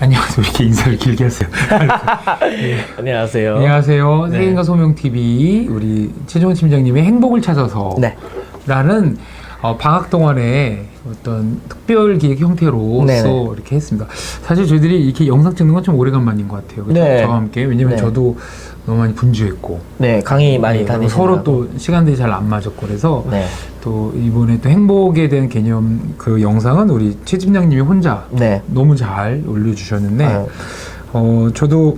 안녕하세요. 이렇게 인사를 길게 하세요. 네. 안녕하세요. 안녕하세요. 네. 세계인가 소명TV 우리 최종원 팀장님의 행복을 찾아서 네. 라는 방학 동안에 어떤 특별 기획 형태로서 네네. 이렇게 했습니다. 사실 저희들이 이렇게 영상 찍는 건 좀 오래간만인 것 같아요. 그렇죠? 네. 저와 함께. 왜냐면 네. 저도 너무 많이 분주했고 네, 강의 많이 네, 다니시고 서로 또 시간들이 잘 안 맞았고 그래서 네. 또 이번에 또 행복에 대한 개념 그 영상은 우리 최 팀장님이 혼자 네. 너무 잘 올려주셨는데 아유. 저도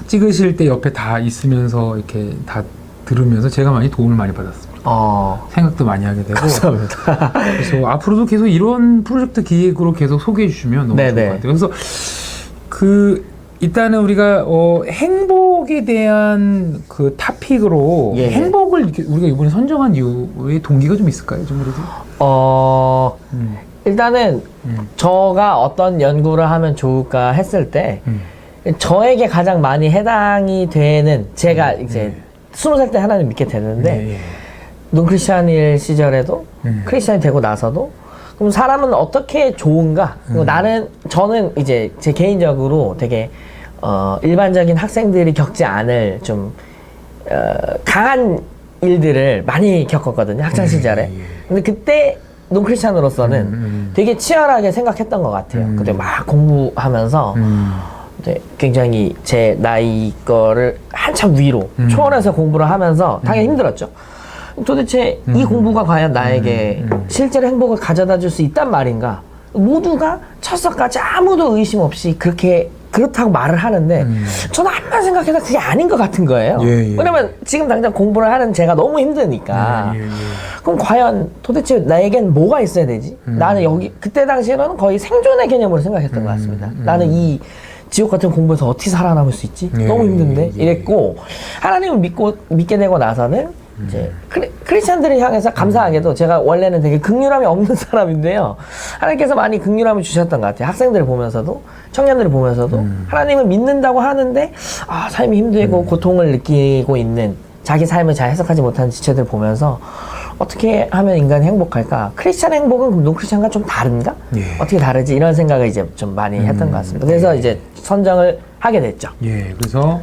찍으실 때 옆에 다 있으면서 이렇게 다 들으면서 제가 많이 도움을 많이 받았습니다. 생각도 많이 하게 되고 감사합니다. 그래서 앞으로도 계속 이런 프로젝트 기획으로 계속 소개해 주시면 너무 네네. 좋을 것 같아요. 그래서 일단은 우리가 행복에 대한 그 토픽으로 예. 행복을 우리가 이번에 선정한 이유의 동기가 좀 있을까요? 좀 그래도 일단은 저가 어떤 연구를 하면 좋을까 했을 때 저에게 가장 많이 해당이 되는 제가 이제 20살 때 하나님 믿게 되는데 논크리스찬일 시절에도 크리스찬이 되고 나서도 그럼 사람은 어떻게 좋은가? 그리고 저는 이제 제 개인적으로 되게 일반적인 학생들이 겪지 않을 좀 강한 일들을 많이 겪었거든요, 학창 시절에. 근데 그때 논크리스찬으로서는 되게 치열하게 생각했던 것 같아요. 그때 막 공부하면서 굉장히 제 나이 거를 한참 위로 초월해서 공부를 하면서 당연히 힘들었죠. 도대체 이 공부가 과연 나에게 실제로 행복을 가져다 줄 수 있단 말인가? 모두가 철석까지 아무도 의심 없이 그렇다고 말을 하는데 저는 한번 생각해서 그게 아닌 것 같은 거예요. 왜냐면 지금 당장 공부를 하는 제가 너무 힘드니까. 그럼 과연 도대체 나에겐 뭐가 있어야 되지? 나는 그때 당시에는 거의 생존의 개념으로 생각했던 것 같습니다. 나는 이 지옥 같은 공부에서 어떻게 살아남을 수 있지? 너무 힘든데? 이랬고, 하나님을 믿게 되고 나서는 이제 크리스찬들을 향해서 감사하게도 제가 원래는 되게 긍휼함이 없는 사람인데요. 하나님께서 많이 긍휼함을 주셨던 것 같아요. 학생들을 보면서도, 청년들을 보면서도 하나님을 믿는다고 하는데 삶이 힘들고 고통을 느끼고 있는 자기 삶을 잘 해석하지 못하는 지체들 보면서 어떻게 하면 인간이 행복할까? 크리스찬 행복은 논크리스찬과 좀 다른가? 어떻게 다르지? 이런 생각을 이제 좀 많이 했던 것 같습니다. 그래서 이제 선정을 하게 됐죠. 그래서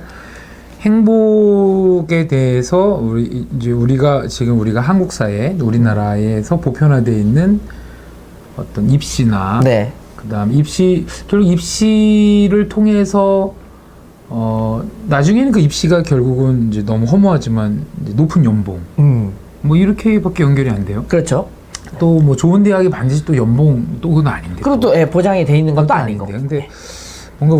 행복에 대해서 우리가 한국 사회, 우리나라에서 보편화되어 있는 어떤 입시나 그다음 결국 입시를 통해서 나중에는 그 입시가 결국은 이제 너무 허무하지만 이제 높은 연봉 뭐 이렇게밖에 연결이 안 돼요. 그렇죠. 또 뭐 좋은 대학이 반드시 또 연봉 또 그건 아닌데. 그리고 또 보장이 돼 있는 것도 아니고. 근데 뭔가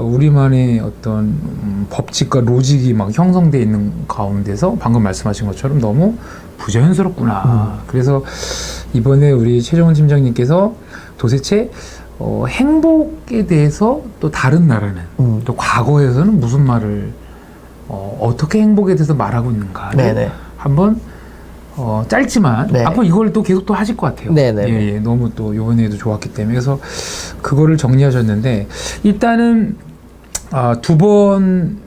우리만의 어떤 법칙과 로직이 막 형성되어 있는 가운데서 방금 말씀하신 것처럼 너무 부자연스럽구나. 그래서 이번에 우리 최종원 팀장님께서 도대체 행복에 대해서 또 다른 나라는 또 과거에서는 무슨 말을 어떻게 행복에 대해서 말하고 있는가를 한번 짧지만 앞으로 이걸 또 계속 또 하실 것 같아요. 너무 또 이번에도 좋았기 때문에 그래서 그거를 정리하셨는데 일단은 두 번은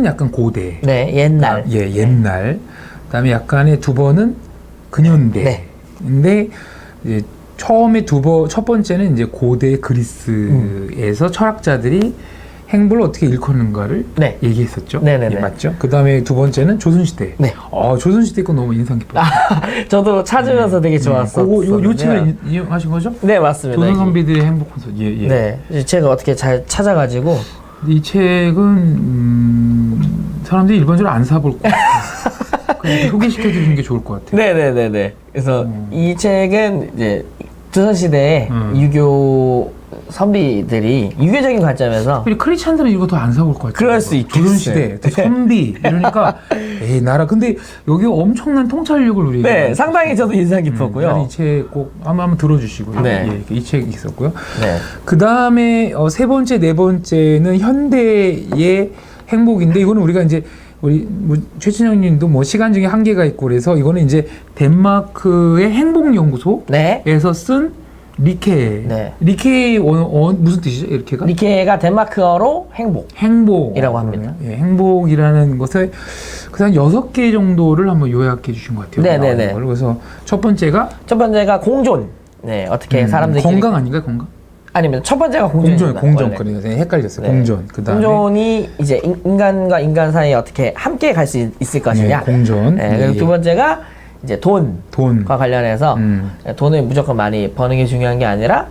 약간 고대, 옛날, 옛날. 그다음에 약간의 두 번은 근현대. 근데 이제 처음에 첫 번째는 이제 고대 그리스에서 철학자들이 행복을 어떻게 일컫는가를 얘기했었죠. 맞죠? 그 다음에 두 번째는 조선시대. 조선시대 거 너무 인상 깊었어요. 저도 찾으면서 되게 좋았어요. 요 책을 이용하신 거죠? 네, 맞습니다. 조선 선비들의 행복 콘서트. 이 책을 어떻게 잘 찾아가지고. 이 책은, 사람들이 일반적으로 안 사볼 것 같아요. 소개시켜드리는 게 좋을 것 같아요. 그래서 이 책은 이제 조선시대의 유교 선비들이 유교적인 관점에서 크리스찬들은 이거 더 안 사볼 것 같아요. 그럴 수 있겠어요. 조선시대, 선비 이러니까 나라 근데 여기 엄청난 통찰력을 우리 상당히 저도 인상 깊었고요. 이 책 꼭 한번 들어주시고요. 이 책이 있었고요. 그 다음에 세 번째, 네 번째는 현대의 행복인데 이거는 우리가 이제 우리 최진영님도 뭐 시간 중에 한계가 있고 그래서 이거는 이제 덴마크의 행복연구소에서 쓴 리케. 리케 무슨 뜻이죠? 이렇게가? 리케가 덴마크어로 행복이라고 합니다. 행복이라는 것을 그다음 6개 정도를 한번 요약해 주신 것 같아요. 그래서 첫 번째가 공존. 어떻게 사람들끼리 건강 아닌가요? 건강? 아니면 첫 번째가 공존입니다. 공존거리가 헷갈렸어요. 네. 공존. 그다음에 공존이 이제 인간과 인간 사이에 어떻게 함께 갈 수 있을 것이냐. 공존. 네, 그리고 두 번째가 이제 돈과 관련해서 돈을 무조건 많이 버는 게 중요한 게 아니라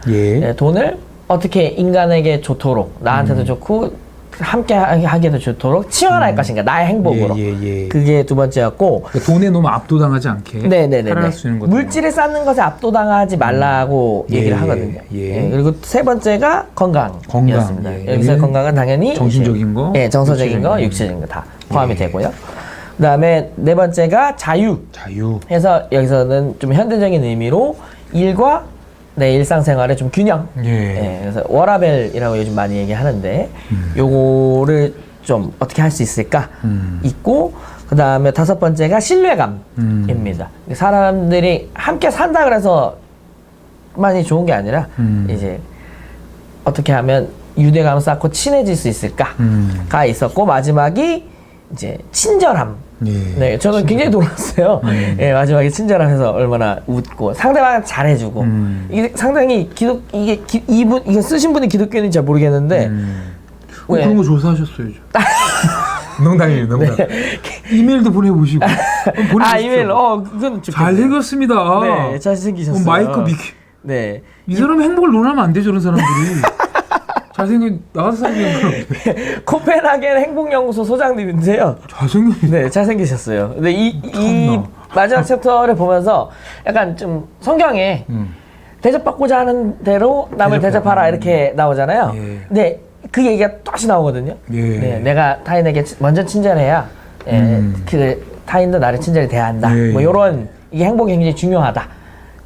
돈을 어떻게 인간에게 좋도록 나한테도 좋고 함께 하기도 좋도록 치환할 것인가 나의 행복으로 그게 두 번째였고 돈에 너무 압도당하지 않게 살아갈 수 있는 것들 물질을 쌓는 것에 압도당하지 말라고 얘기를 하거든요. 그리고 세 번째가 건강이었습니다. 여기서 건강은 당연히 정신적인 거, 정서적인 거, 육체적인 거 다 포함이 되고요. 그다음에 네 번째가 자유. 해서 여기서는 좀 현대적인 의미로 일과 내 일상생활의 좀 균형. 그래서 워라밸이라고 요즘 많이 얘기하는데 요거를 좀 어떻게 할 수 있을까 있고 그 다음에 다섯 번째가 신뢰감입니다. 사람들이 함께 산다 그래서 많이 좋은 게 아니라 이제 어떻게 하면 유대감을 쌓고 친해질 수 있을까가 있었고 마지막이 이제 친절함. 네, 저는 굉장히 놀랐어요. 마지막에 친절함해서 얼마나 웃고 상대방 잘해주고 이게 상당히 이게 쓰신 분이 기독교인인지 잘 모르겠는데 그런 거 조사하셨어요. 농담이에요, 농담. 이메일도 보내보시고. 이메일, 그건 잘생겼습니다. 네, 잘생기셨어요. 마이크 네. 이 사람이 행복을 논하면 안 되죠, 저런 사람들이. 잘생긴 나가서 살기는 그럼 코펜하겐 행복연구소 소장님인데요. 잘생기셨어요. 근데 이 마지막 챕터를 보면서 약간 좀 성경에 대접받고자 하는 대로 남을 대접하라 이렇게 나오잖아요. 근데 그 얘기가 또다시 나오거든요. 내가 타인에게 먼저 친절해야 그 타인도 나를 친절히 대한다. 뭐 이런 이게 행복이 굉장히 중요하다.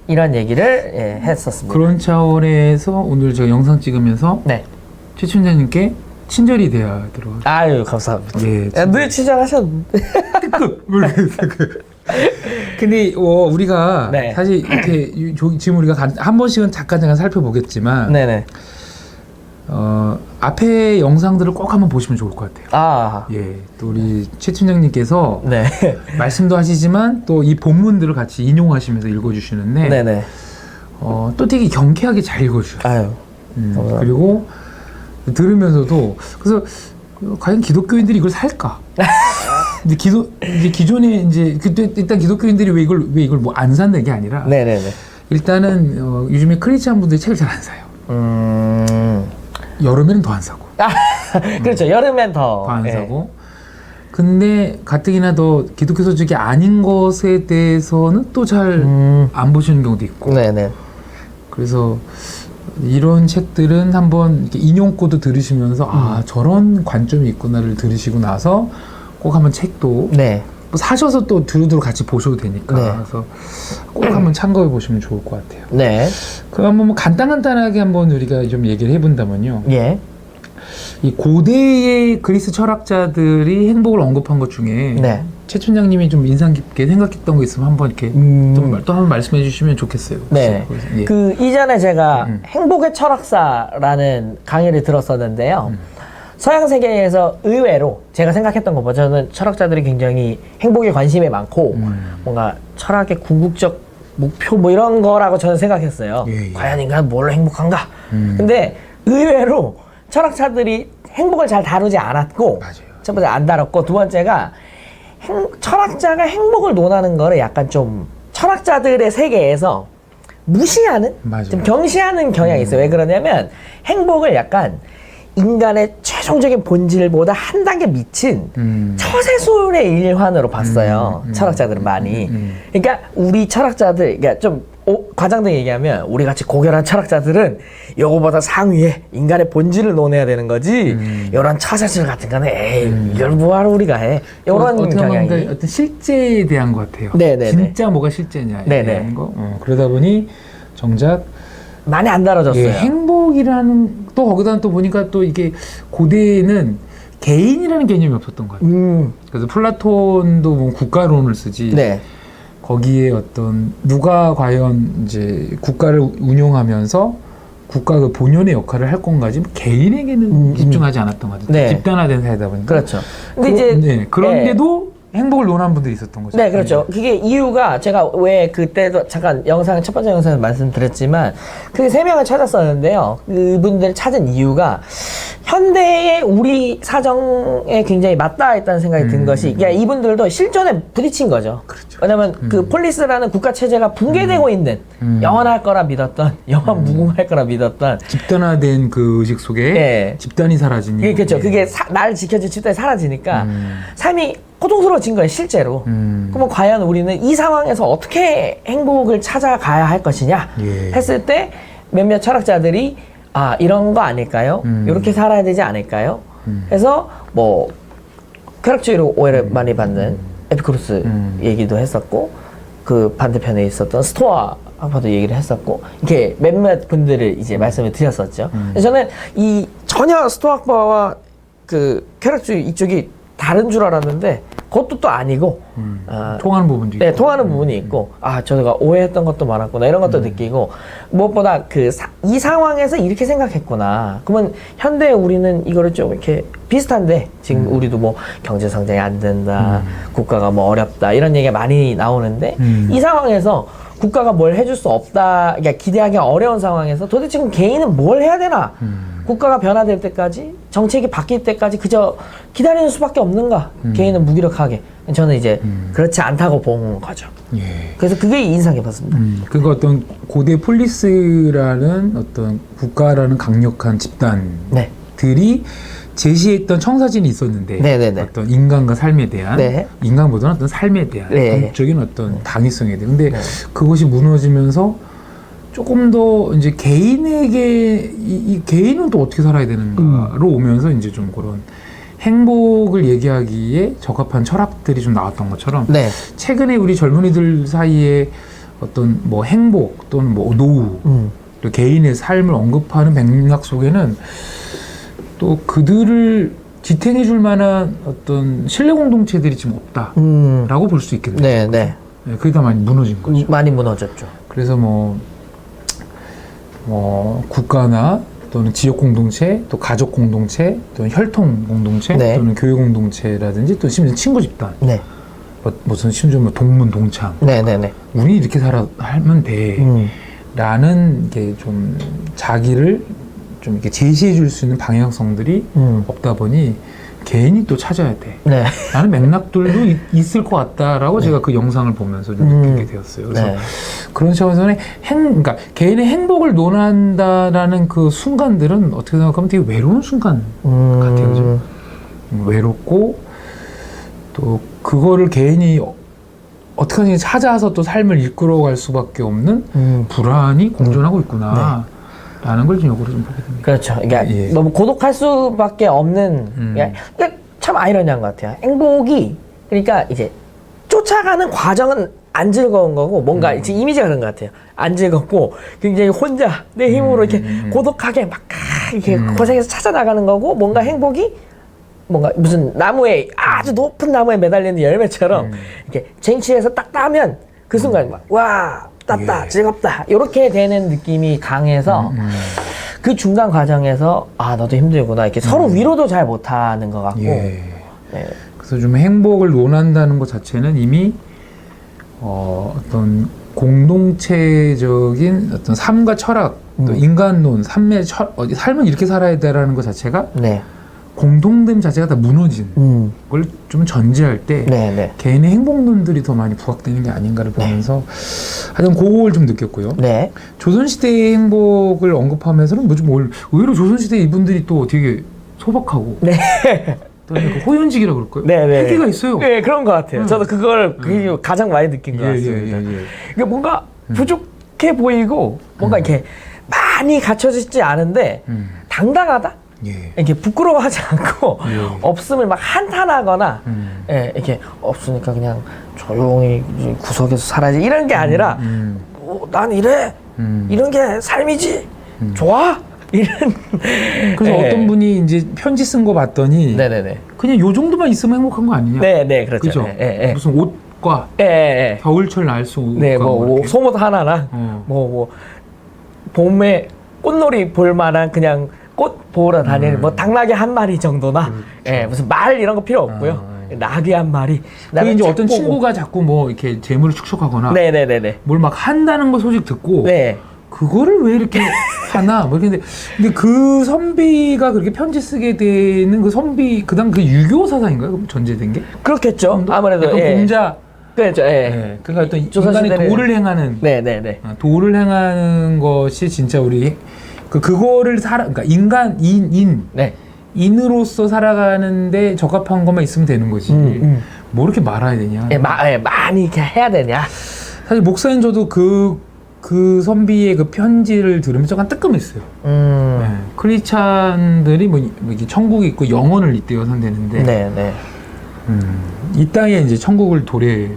이런 얘기를 했었습니다. 그런 차원에서 오늘 제가 영상 찍으면서 최 총장님께 친절히 대해야 들어가요. 아유 감사합니다. 늘 친절하셨는데. 근데 우리가 사실 이렇게 지금 우리가 한 번씩은 잠깐 살펴보겠지만 앞에 영상들을 꼭 한번 보시면 좋을 것 같아요. 또 우리 최 총장님께서 말씀도 하시지만 또 이 본문들을 같이 인용하시면서 읽어주시는데 또 되게 경쾌하게 잘 읽어주셔요. 그리고 들으면서도 그래서 과연 기독교인들이 이걸 살까? 이제 기존에 이제 그때 일단 기독교인들이 왜 이걸 뭐 안 산다는 게 아니라 일단은 요즘에 크리스찬 분들이 책을 잘 안 사요. 여름에는 더 안 사고. 그렇죠. 여름엔 더 안 사고. 근데 가뜩이나 더 기독교 서적이 아닌 것에 대해서는 또 잘 안 보시는 경우도 있고. 그래서 이런 책들은 한번 이렇게 인용고도 들으시면서 저런 관점이 있구나를 들으시고 나서 꼭 한번 책도 뭐 사셔서 또 두루두루 같이 보셔도 되니까 그래서 꼭 한번 참고해 보시면 좋을 것 같아요. 그럼 한번 뭐 간단하게 한번 우리가 좀 얘기를 해본다면요. 이 고대의 그리스 철학자들이 행복을 언급한 것 중에 최 총장님이 좀 인상 깊게 생각했던 거 있으면 한번 이렇게 또 한번 말씀해 주시면 좋겠어요. 그 이전에 제가 행복의 철학사라는 강의를 들었었는데요. 서양 세계에서 의외로 제가 생각했던 것보다 저는 철학자들이 굉장히 행복에 관심이 많고 뭔가 철학의 궁극적 목표 뭐 이런 거라고 저는 생각했어요. 과연 인간은 뭘로 행복한가? 근데 의외로 철학자들이 행복을 잘 다루지 않았고 첫 번째 안 다뤘고 두 번째가 철학자가 행복을 논하는 거를 약간 좀 철학자들의 세계에서 무시하는 좀 경시하는 경향이 있어요. 왜 그러냐면 행복을 약간 인간의 최종적인 본질보다 한 단계 미친 처세술의 일환으로 봤어요. 철학자들은 많이. 그러니까 우리 철학자들, 그러니까 좀 과장되게 얘기하면 우리 같이 고결한 철학자들은 요거보다 상위에 인간의 본질을 논해야 되는 거지. 이런 처세술 같은 거는 이걸 뭐하러 우리가 해. 이런 경향이. 어떤 실제에 대한 것 같아요. 진짜 뭐가 실제냐에 대한 거. 그러다 보니 정작 많이 안 다뤄졌어요. 행복이라는 또 거기다 또 보니까 또 이게 고대에는 개인이라는 개념이 없었던 것 같아요. 그래서 플라톤도 뭐 국가론을 쓰지. 거기에 어떤 누가 과연 이제 국가를 운영하면서 국가 그 본연의 역할을 할 건가지 개인에게는 집중하지 않았던 것 같아요. 집단화된 사회다 보니까. 근데 이제 그런데도 행복을 논한 분들이 있었던 거죠. 네, 그렇죠. 그게 이유가 제가 왜 그때도 잠깐 첫 번째 영상에서 말씀드렸지만 그 세 명을 찾았었는데요. 그분들 찾은 이유가 현대의 우리 사정에 굉장히 맞닿아 있다는 생각이 든 것이 그러니까 이분들도 실존에 부딪힌 거죠. 그렇죠. 왜냐면 그 폴리스라는 국가 체제가 붕괴되고 있는 영원할 거라 믿었던 영원 무궁할 거라 믿었던 집단화된 그 의식 속에 예. 집단이 사라지니. 예, 그렇죠. 그게 나를 지켜줄 집단이 사라지니까 삶이 고통스러워진 거예요, 실제로. 그러면 과연 우리는 이 상황에서 어떻게 행복을 찾아가야 할 것이냐 예. 했을 때 몇몇 철학자들이 아, 이런 거 아닐까요? 이렇게 살아야 되지 않을까요? 해서 뭐 쾌락주의로 오해를 많이 받는 에피쿠로스 얘기도 했었고 그 반대편에 있었던 스토아 학파도 얘기를 했었고 이렇게 몇몇 분들을 이제 말씀을 드렸었죠. 그래서 저는 이 전혀 스토아 학파와 그 쾌락주의 이쪽이 다른 줄 알았는데 그것도 또 아니고 통하는 부분도 네, 있고. 통하는 부분이 있고 아 저가 오해했던 것도 많았구나 이런 것도 느끼고 무엇보다 이 상황에서 이렇게 생각했구나. 그러면 현대 우리는 이거를 좀 이렇게 비슷한데 지금 우리도 뭐 경제 성장이 안 된다, 국가가 뭐 어렵다 이런 얘기가 많이 나오는데 이 상황에서 국가가 뭘 해줄 수 없다, 그러니까 기대하기 어려운 상황에서 도대체 그럼 개인은 뭘 해야 되나? 국가가 변화될 때까지, 정책이 바뀔 때까지 그저 기다리는 수밖에 없는가? 개인은 무기력하게. 저는 이제 그렇지 않다고 본 거죠. 예. 그래서 그게 인상 깊었습니다. 그러니까 어떤 고대 폴리스라는 어떤 국가라는 강력한 네. 집단들이 제시했던 청사진이 있었는데 네네네. 어떤 인간과 삶에 대한 네. 인간보다는 어떤 삶에 대한 네. 궁극적인 어떤 당위성에 대한 근데 그것이 무너지면서 조금 더 이제 개인에게 이 개인은 또 어떻게 살아야 되는가로 오면서 이제 좀 그런 행복을 얘기하기에 적합한 철학들이 좀 나왔던 것처럼 네. 최근에 우리 젊은이들 사이에 어떤 뭐 행복 또는 뭐 노후 또 개인의 삶을 언급하는 맥락 속에는 또 그들을 지탱해 줄 만한 어떤 신뢰 공동체들이 지금 없다라고 볼 수 있겠네요. 네, 네. 네, 그게 다 많이 무너진 거죠. 많이 무너졌죠. 그래서 뭐 국가나 또는 지역 공동체, 또 가족 공동체, 또는 혈통 공동체, 네. 또는 교육 공동체라든지 또 심지어 친구 집단, 네. 무슨 심지어 뭐 동문 동창, 네, 네, 네. 우리 이렇게 살면 돼라는 게 좀 자기를 좀 이렇게 제시해 줄 수 있는 방향성들이 없다 보니 개인이 또 찾아야 돼. 네. 라는 맥락들도 있을 것 같다라고 제가 그 영상을 보면서 좀 느끼게 되었어요. 그래서 네. 그런 차원에서는 그러니까 개인의 행복을 논한다라는 그 순간들은 어떻게 생각하면 되게 외로운 순간 같아요. 그죠? 외롭고 또 그거를 개인이 어떻게 하든지 찾아서 또 삶을 이끌어갈 수밖에 없는 불안이 공존하고 있구나. 라는 걸 좀 역으로 좀 보게 됩니다. 그렇죠. 그러니까 예. 너무 고독할 수밖에 없는 그러니까 참 아이러니한 것 같아요. 행복이 그러니까 이제 쫓아가는 과정은 안 즐거운 거고 뭔가 이제 이미지가 그런 것 같아요. 안 즐겁고 굉장히 혼자 내 힘으로 이렇게 고독하게 막 이렇게 고생해서 찾아 나가는 거고 뭔가 행복이 뭔가 무슨 나무에 아주 높은 나무에 매달리는 열매처럼 이렇게 쟁취해서 딱 따면 그 순간 막 와 땄다, 즐겁다 이렇게 되는 느낌이 강해서 그 중간 과정에서 아 너도 힘들구나 이렇게 서로 위로도 잘 못하는 것 같고 예. 네. 그래서 좀 행복을 논한다는 것 자체는 이미 어떤 공동체적인 어떤 삶과 철학, 또 인간론, 삶은 이렇게 살아야 돼라는 것 자체가 네. 공동됨 자체가 다 무너진 걸 좀 전제할 때 네, 네. 개인의 행복론들이 더 많이 부각되는 게 아닌가를 보면서 하여튼 그걸 좀 느꼈고요. 네. 조선시대의 행복을 언급하면서는 의외로 조선시대 이분들이 또 되게 소박하고 네. 또 그 호연직이라 그럴까요? 네, 네. 패기가 있어요. 네, 그런 것 같아요. 저도 그걸 그게 가장 많이 느낀 것 같습니다. 이게 뭔가 부족해 보이고 뭔가 이렇게 많이 갖춰지지 않은데 당당하다? 예. 이렇게 부끄러워하지 않고 없음을 막 한탄하거나 이렇게 없으니까 그냥 조용히 구석에서 살아야지 이런 게 아니라 난 이래 이런 게 삶이지 좋아 이런 그래서 어떤 분이 이제 편지 쓴 거 봤더니 네네네 그냥 요 정도만 있으면 행복한 거 아니냐? 네네 그렇죠. 그죠? 무슨 옷과 겨울철 날씨 옷과 네, 뭐 속옷 하나랑 뭐 봄에 꽃놀이 볼 만한 그냥 꽃 보러 다니는 뭐 당나귀 한 마리 정도나 무슨 말 이런 거 필요 없고요. 나귀 한 마리. 그게 이제 어떤 보고. 친구가 자꾸 뭐 이렇게 재물을 축적하거나 네네네네. 뭘 막 한다는 거 소식 듣고 네. 그거를 왜 이렇게 하나 뭐 근데 그 선비가 그렇게 편지 쓰게 되는 그 선비 그다음 그 유교 사상인가요? 그럼 전제된 게? 그렇죠. 아무래도 약간 예. 공자 그렇죠. 예. 예. 그러니까 어떤 조선시대는- 인간의 도를 행하는 네네네. 도를 행하는 것이 진짜 우리 그거를 그러니까 네. 인으로서 살아가는데 적합한 것만 있으면 되는 거지. 뭐 이렇게 말아야 되냐? 예, 많이 이렇게 해야 되냐? 사실 목사님 저도 그 선비의 그 편지를 들으면서 약간 뜨끔했어요. 네. 크리스찬들이 뭐 이게 천국이 있고 영혼을 잇대어 산다는데 네네. 이 땅에 이제 천국을 도래하는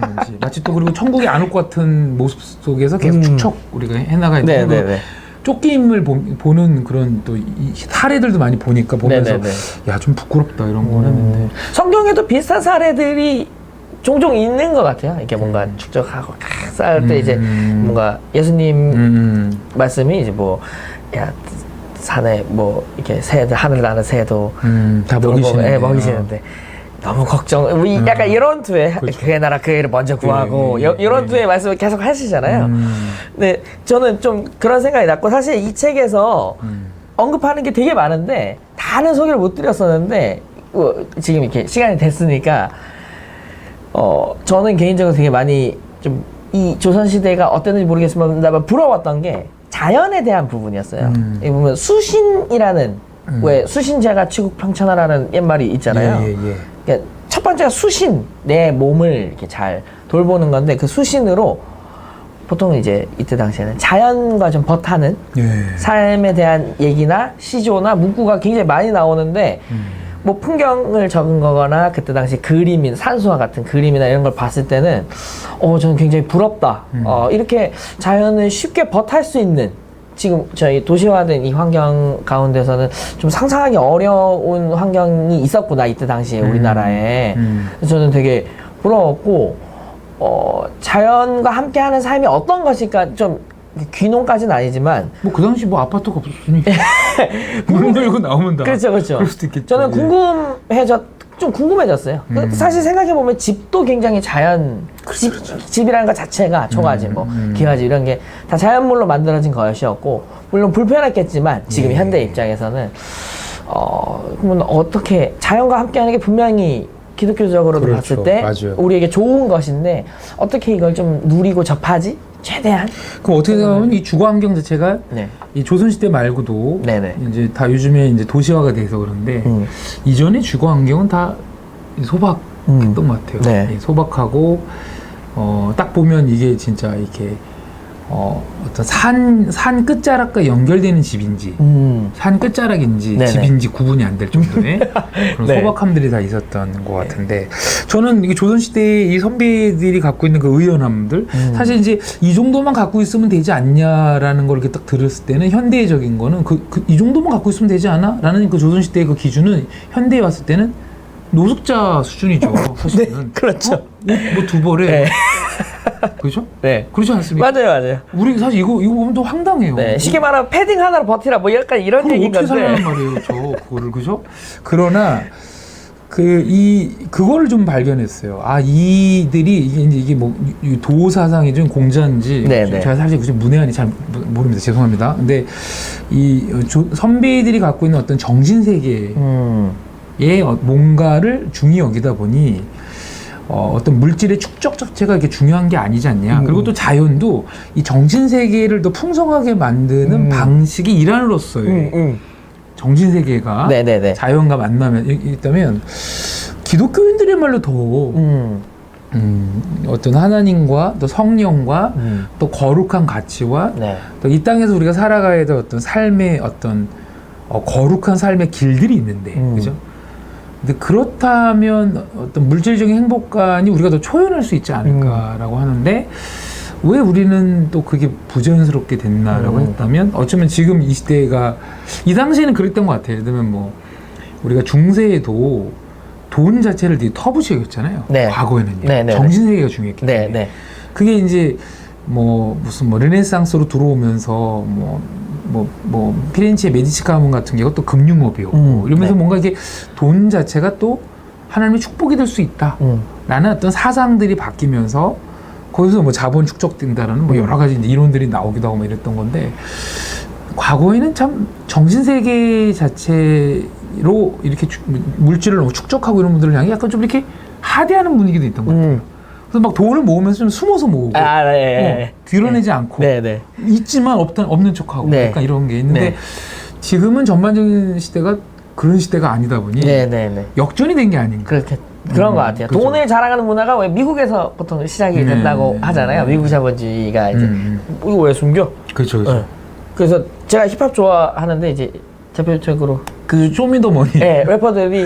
건지 마치 또 그리고 천국이 안 올 것 같은 모습 속에서 계속 축척 우리가 해나가야 되고 네네네. 쫓김을 보는 그런 또 이 사례들도 많이 보니까 보면서 네네네. 야 좀 부끄럽다 이런 건 했는데 성경에도 비슷한 사례들이 종종 있는 것 같아요. 이렇게 뭔가 축적하고 쌓을 때 이제 뭔가 예수님 말씀이 이제 뭐 야 산에 뭐 이렇게 새들 하늘 나는 새도 다 먹이시는데 먹이시는데 너무 걱정 약간 이런 투에 그렇죠. 그의 나라 그 일을 먼저 구하고 이런 투의 말씀을 계속 하시잖아요. 근데 저는 좀 그런 생각이 났고 사실 이 책에서 언급하는 게 되게 많은데 다는 소개를 못 드렸었는데 지금 이렇게 시간이 됐으니까 저는 개인적으로 되게 많이 좀 이 조선시대가 어땠는지 모르겠지만 부러웠던 게 자연에 대한 부분이었어요. 여기 보면 수신이라는 왜 수신제가 치국 평천하라는 옛말이 있잖아요. 그러니까 첫 번째가 수신, 내 몸을 이렇게 잘 돌보는 건데 그 수신으로 보통 이제 이때 당시에는 자연과 좀 버타는 삶에 대한 얘기나 시조나 문구가 굉장히 많이 나오는데 뭐 풍경을 적은 거거나 그때 당시 그림인 산수와 같은 그림이나 이런 걸 봤을 때는 저는 굉장히 부럽다. 이렇게 자연을 쉽게 버탈 수 있는 지금 저희 도시화된 이 환경 가운데서는 좀 상상하기 어려운 환경이 있었구나 이때 당시에 우리나라에. 그래서 저는 되게 부러웠고 자연과 함께하는 삶이 어떤 것일까 좀 귀농까지는 아니지만 뭐 그 당시 뭐 아파트가 없었으니까 문 열고 나오면 다 그렇죠. 그럴 수도 있겠죠. 저는 좀 궁금해졌어요. 사실 생각해보면 집도 굉장히 집이라는 것 자체가 초가지, 뭐, 기와지 이런 게 다 자연물로 만들어진 것이었고, 물론 불편했겠지만, 지금 현대 입장에서는, 그러면 어떻게, 자연과 함께하는 게 분명히 기독교적으로도 그렇죠. 봤을 때, 맞아요. 우리에게 좋은 것인데, 어떻게 이걸 좀 누리고 접하지? 최대한? 그럼 어떻게 보면 이 주거 환경 자체가 네. 이 조선시대 말고도 네네. 이제 다 요즘에 이제 도시화가 돼서 그런데 이전에 주거 환경은 다 소박했던 것 같아요. 네. 예, 소박하고 딱 보면 이게 진짜 이렇게 어떤 산 끝자락과 연결되는 집인지 산 끝자락인지 네네. 집인지 구분이 안 될 정도의 그런 네. 소박함들이 다 있었던 것 같은데 저는 이게 조선시대의 이 선비들이 갖고 있는 그 의연함들 사실 이제 이 정도만 갖고 있으면 되지 않냐라는 걸 이렇게 딱 들었을 때는 현대적인 거는 이 정도만 갖고 있으면 되지 않아? 라는 그 조선시대의 그 기준은 현대에 왔을 때는 노숙자 수준이죠. 사실은. 네, 그렇죠. 뭐 두 벌에 네. 그렇죠? 네. 그렇지 않습니까? 맞아요. 우리 사실 이거 보면 또 황당해요. 네. 쉽게 말하면 패딩 하나로 버티라, 뭐 약간 이런 그럼 얘기인 어떻게 건데. 살라는 말이에요, 그거를 그죠? 그러나 그거를 좀 발견했어요. 아 이들이 이게 뭐 도사상이 좀 공자인지 네네. 제가 사실 그냥 문외한이 잘 모릅니다. 죄송합니다. 근데 이 선비들이 갖고 있는 어떤 정신 세계에 뭔가를 중히 여기다 보니. 어떤 물질의 축적 자체가 이렇게 중요한 게 아니지 않냐. 그리고 또 자연도 이 정신 세계를 더 풍성하게 만드는 방식이 일환으로서의 정신 세계가 네네네. 자연과 만나면 있다면 기독교인들이야말로 더 어떤 하나님과 또 성령과 또 거룩한 가치와 네. 또 이 땅에서 우리가 살아가야 될 어떤 삶의 어떤 거룩한 삶의 길들이 있는데 그죠? 근데 그렇다면 어떤 물질적인 행복감이 우리가 더 초연할 수 있지 않을까라고 하는데 왜 우리는 또 그게 부자연스럽게 됐나라고 했다면 어쩌면 지금 이 시대가 이 당시에는 그랬던 것 같아요. 예를 들면 뭐 우리가 중세에도 돈 자체를 되게 터부시했잖아요. 네. 과거에는요. 네네네. 정신세계가 중요했기 때문에. 네. 그게 이제 무슨 르네상스로 들어오면서 피렌체 메디치 가문 같은 게 또 금융업이었고 이러면서 네. 뭔가 이게 돈 자체가 또 하나님의 축복이 될 수 있다. 라는 어떤 사상들이 바뀌면서 거기서 뭐 자본 축적된다라는 뭐 여러 가지 이론들이 나오기도 하고 뭐 이랬던 건데 과거에는 참 정신세계 자체로 이렇게 물질을 축적하고 이런 분들을 향해 약간 좀 이렇게 하대하는 분위기도 있던 것 같아요. 그래서 막 돈을 모으면서 좀 숨어서 모으고 드러내지 않고 있지만 없는 척하고 약간 이런 게 있는데 지금은 전반적인 시대가 그런 시대가 아니다 보니 역전이 된 게 아닌가. 그런 것 같아요. 그렇죠. 돈을 자랑하는 문화가 왜 미국에서 보통 시작이 된다고 하잖아요. 미국 자본주의가 이제 이거 왜 숨겨? 그렇죠. 그래서 제가 힙합 좋아하는데 이제 대표적으로 그 쇼미더머니 래퍼들이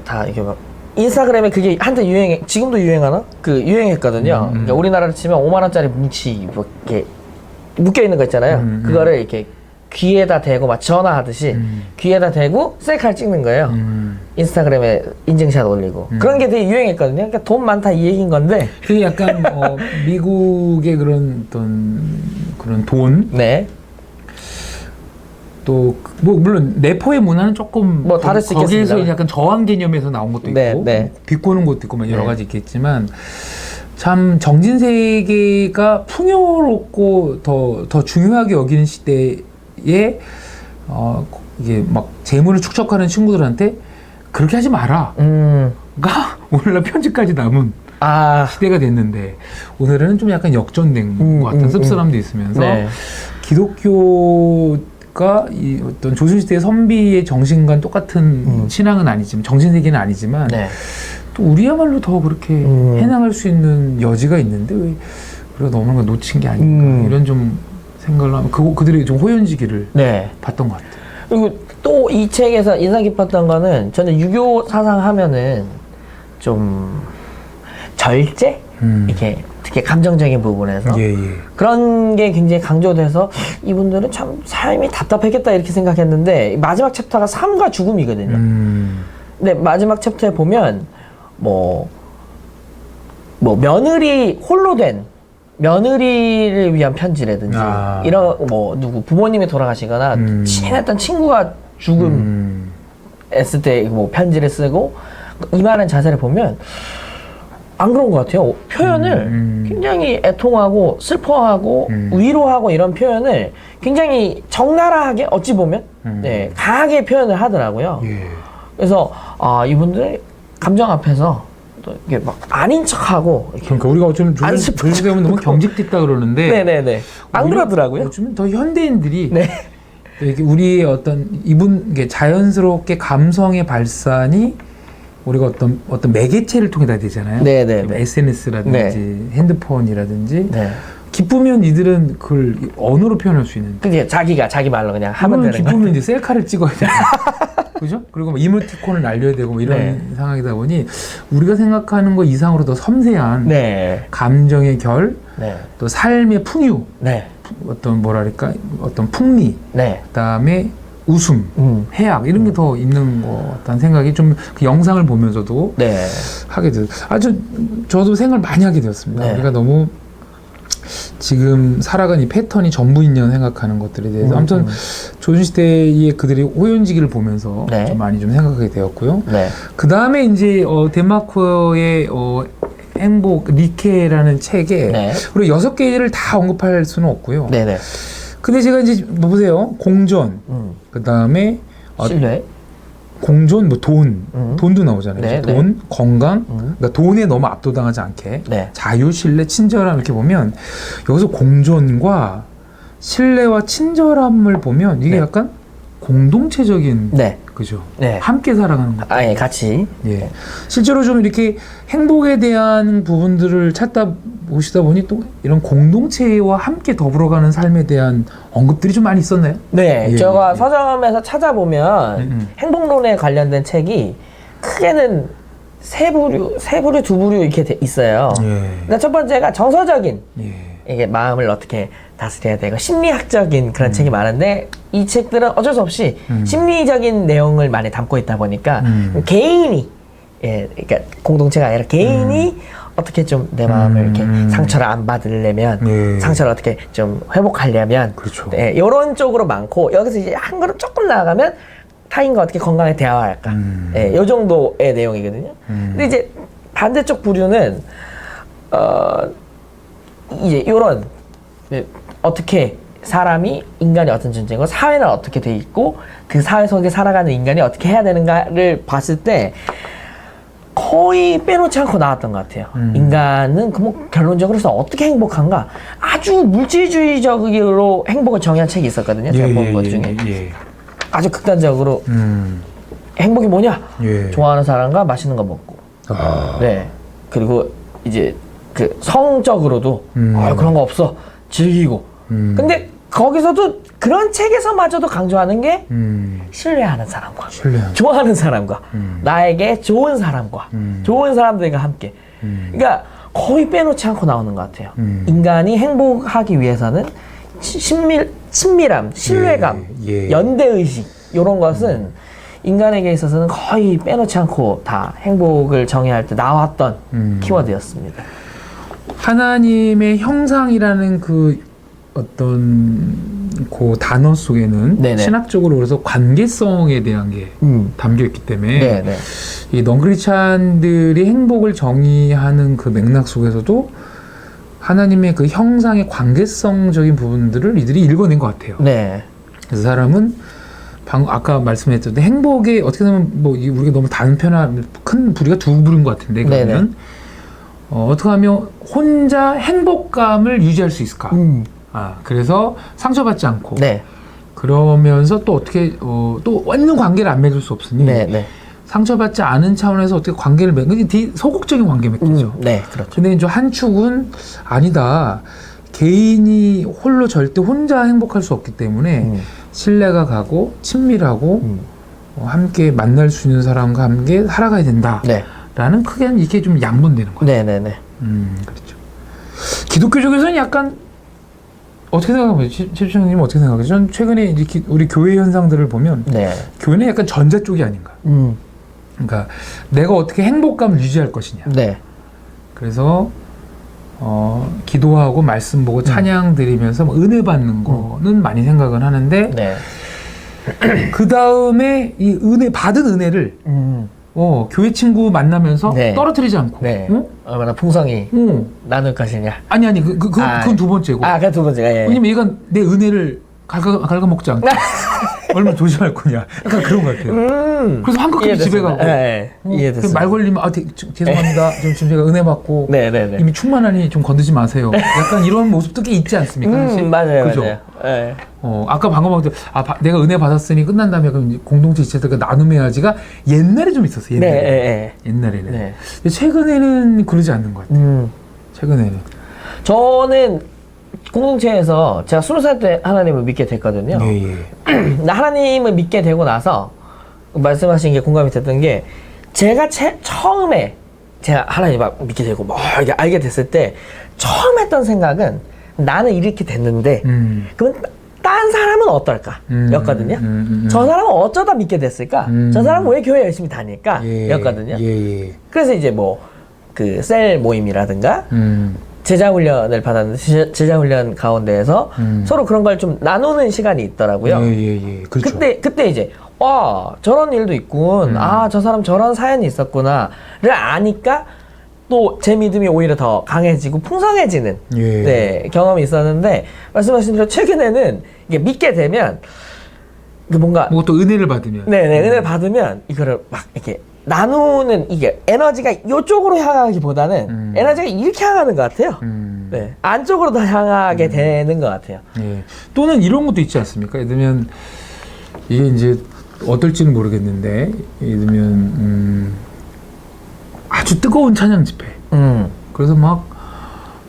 다 이렇게 막 인스타그램에 그게 한때 지금도 유행하나? 유행했거든요. 그러니까 우리나라로 치면 5만 원짜리 뭉치 뭐 이렇게 묶여 있는 거 있잖아요. 그거를 이렇게 귀에다 대고 막 전화하듯이 귀에다 대고 셀카를 찍는 거예요. 인스타그램에 인증샷 올리고 그런 게 되게 유행했거든요. 그러니까 돈 많다 이 얘기인 건데 그게 약간 미국의 그런 어떤 그런 돈 또 뭐 물론 래퍼의 문화는 조금 뭐 다를 수 있겠습니다. 거기에서 약간 저항 개념에서 나온 것도 있고 비꼬는 것도 있고 뭐 여러 가지 있겠지만 참 정신 세계가 풍요롭고 더 중요하게 여기는 시대에 이게 막 재물을 축적하는 친구들한테 그렇게 하지 마라. 가 오늘날 편지까지 남은 시대가 됐는데 오늘은 좀 약간 역전된 것 같은 씁쓸함도 있으면서 기독교가 이 어떤 조선시대 선비의 정신과 똑같은 신앙은 아니지만 정신세계는 아니지만 또 우리야말로 더 그렇게 해나갈 수 있는 여지가 있는데 왜 우리가 너무 걸 놓친 게 아닌가 이런 좀 생각을 하면 그들이 좀 호연지기를 봤던 것 같아요. 그리고 또 이 책에서 인상 깊었던 거는 저는 유교 사상 하면은 좀 절제? 이렇게 특히 감정적인 부분에서 그런 게 굉장히 강조돼서 이분들은 참 삶이 답답했겠다 이렇게 생각했는데 마지막 챕터가 삶과 죽음이거든요. 근데 마지막 챕터에 보면 뭐 며느리 홀로 된 며느리를 위한 편지라든지 이런 뭐 누구 부모님이 돌아가시거나 친했던 친구가 죽음했을 때 뭐 편지를 쓰고 임하는 자세를 보면 안 그런 것 같아요. 표현을 굉장히 애통하고 슬퍼하고 위로하고 이런 표현을 굉장히 적나라하게 어찌 보면 강하게 표현을 하더라고요. 그래서 이분들 감정 앞에서 또 이게 막 아닌 척하고 그러니까 우리가 어쩌면 조선시대면 너무 경직됐다 그러는데 안 그러더라고요. 어쩌면 더 현대인들이 이렇게 우리의 어떤 이게 자연스럽게 감성의 발산이 우리가 어떤 매개체를 통해 다 되잖아요. SNS라든지 핸드폰이라든지 기쁘면 이들은 그걸 언어로 표현할 수 있는데 그게 자기 말로 그냥 하면 되는 거예요. 기쁘면 이제 셀카를 찍어야 돼요. 그죠? 그리고 뭐 이모티콘을 날려야 되고 뭐 이런 상황이다 보니 우리가 생각하는 것 이상으로 더 섬세한 감정의 결, 또 삶의 풍요, 어떤 뭐랄까 어떤 풍미, 그다음에 웃음, 해악 이런 게 더 있는 것 같다는 생각이 좀 그 영상을 보면서도 하게 돼요. 저도 생각을 많이 하게 되었습니다. 우리가 너무 지금 살아간 이 패턴이 전부인년 생각하는 것들에 대해서 아무튼 조선시대의 그들의 호연지기를 보면서 좀 많이 좀 생각하게 되었고요. 그 다음에 이제 덴마크의 행복 니케라는 책에 우리 6개를 다 언급할 수는 없고요. 근데 제가 이제 뭐 보세요. 공전, 그 다음에 신뢰, 공존, 뭐 돈도 나오잖아요. 돈, 건강, 그러니까 돈에 너무 압도당하지 않게 자유, 신뢰, 친절함 이렇게 보면 여기서 공존과 신뢰와 친절함을 보면 이게 약간 공동체적인 그죠? 함께 살아가는 것. 같이. 실제로 좀 이렇게 행복에 대한 부분들을 찾다 보시다 보니 또 이런 공동체와 함께 더불어가는 삶에 대한 언급들이 좀 많이 있었나요? 제가 서점에서 찾아보면 행복론에 관련된 책이 크게는 세 부류, 두 부류 이렇게 있어요. 그러니까 첫 번째가 정서적인 이게 마음을 어떻게 다스려야 되고 심리학적인 그런 책이 많은데 이 책들은 어쩔 수 없이 심리적인 내용을 많이 담고 있다 보니까 개인이 그러니까 공동체가 아니라 개인이 어떻게 좀 내 마음을 이렇게 상처를 안 받으려면 상처를 어떻게 좀 회복하려면 이런 쪽으로 많고 여기서 이제 한 걸음 조금 나아가면 타인과 어떻게 건강하게 대화할까. 예, 요 정도의 내용이거든요. 근데 이제 반대쪽 부류는 이제 요런 어떻게 사람이 인간이 어떤 존재고 사회는 어떻게 돼 있고 그 사회 속에 살아가는 인간이 어떻게 해야 되는가를 봤을 때 거의 빼놓지 않고 나왔던 것 같아요. 인간은 뭐 결론적으로서 어떻게 행복한가 아주 물질주의적으로 행복을 정의한 책이 있었거든요. 제가 본 것 중에 아주 극단적으로 행복이 뭐냐? 좋아하는 사람과 맛있는 거 먹고 네 그리고 이제 그 성적으로도 그런 거 없어 즐기고 근데 거기서도 그런 책에서마저도 강조하는 게 신뢰하는 사람과 좋아하는 사람과 나에게 좋은 사람과 좋은 사람들과 함께 그러니까 거의 빼놓지 않고 나오는 것 같아요. 인간이 행복하기 위해서는 친밀함, 신뢰감, 연대의식 이런 것은 인간에게 있어서는 거의 빼놓지 않고 다 행복을 정의할 때 나왔던 키워드였습니다. 하나님의 형상이라는 그 어떤 그 단어 속에는 네네. 신학적으로 그래서 관계성에 대한 게 담겨 있기 때문에 네네. 이 넌크리스찬들이 행복을 정의하는 그 맥락 속에서도 하나님의 그 형상의 관계성적인 부분들을 이들이 읽어낸 것 같아요. 네. 그래서 사람은 아까 말씀했던 행복에 어떻게 보면 뭐 우리가 너무 단편한 큰 부류가 두 부류인 것 같은데 그러면 어떻게 하면 혼자 행복감을 유지할 수 있을까? 그래서 상처받지 않고 네. 그러면서 또 어떻게 또 완전 관계를 안 맺을 수 없으니 상처받지 않은 차원에서 어떻게 관계를 맺는 게 소극적인 관계 맺기죠. 네, 그렇죠. 근데 이제 한 축은 아니다. 개인이 홀로 절대 혼자 행복할 수 없기 때문에 신뢰가 가고 친밀하고 함께 만날 수 있는 사람과 함께 살아가야 된다. 라는 크게 이게 좀 양분되는 거예요. 네네네. 그렇죠. 기독교 쪽에서는 약간 어떻게 생각하세요? 최주장님 어떻게 생각하세요? 전 최근에 이렇게 우리 교회 현상들을 보면 교회는 약간 전자 쪽이 아닌가. 그러니까 내가 어떻게 행복감을 유지할 것이냐. 그래서 기도하고 말씀 보고 찬양 드리면서 뭐 은혜 받는 거는 많이 생각은 하는데 그 다음에 이 받은 은혜를 교회 친구 만나면서 떨어뜨리지 않고 얼마나 풍성히 나눌 것이냐. 아니 그건 두 번째고. 그건 두 번째가. 왜냐면 얘가 내 은혜를 갉아먹지 않고 얼마나 조심할 거냐. 약간 그런 것 같아요. 그래서 한국까지 집에 가고 이해됐습니다. 말 걸리면 죄송합니다. 지금 제가 은혜 받고 이미 충만하니 좀 건드지 마세요. 약간 이런 모습도 꽤 있지 않습니까? 사실? 맞아요. 그죠? 맞아요. 아까 방금 말한 내가 은혜 받았으니 끝난 다음에 그럼 이제 공동체 지체들과 나눔해야지가 옛날에 좀 있었어요. 옛날에는. 근데 최근에는 그러지 않는 것 같아요. 최근에는. 저는 공동체에서 제가 20살 때 하나님을 믿게 됐거든요. 근데 하나님을 믿게 되고 나서 말씀하신 게 공감이 됐던 게 제가 처음에 제가 하나님을 믿게 되고 뭐 이렇게 알게 됐을 때 처음 했던 생각은 나는 이렇게 됐는데 그러면 딴 사람은 어떨까? 였거든요. 저 사람은 어쩌다 믿게 됐을까? 저 사람은 왜 교회 열심히 다닐까? 였거든요. 그래서 이제 뭐 그 셀 모임이라든가 제자훈련을 받았는데 제자훈련 가운데에서 서로 그런 걸 좀 나누는 시간이 있더라고요. 그렇죠. 그때 이제 저런 일도 있군. 저 사람 저런 사연이 있었구나를 아니까 또 제 믿음이 오히려 더 강해지고 풍성해지는 경험이 있었는데 말씀하신 대로 최근에는 이게 믿게 되면 뭔가 또 은혜를 받으면 은혜를 받으면 이거를 막 이렇게 나누는 이게 에너지가 이쪽으로 향하기보다는 에너지가 이렇게 향하는 것 같아요. 안쪽으로 더 향하게 되는 것 같아요. 또는 이런 것도 있지 않습니까? 예를 들면 이게 이제 어떨지는 모르겠는데 예를 들면 아주 뜨거운 찬양 집회. 그래서 막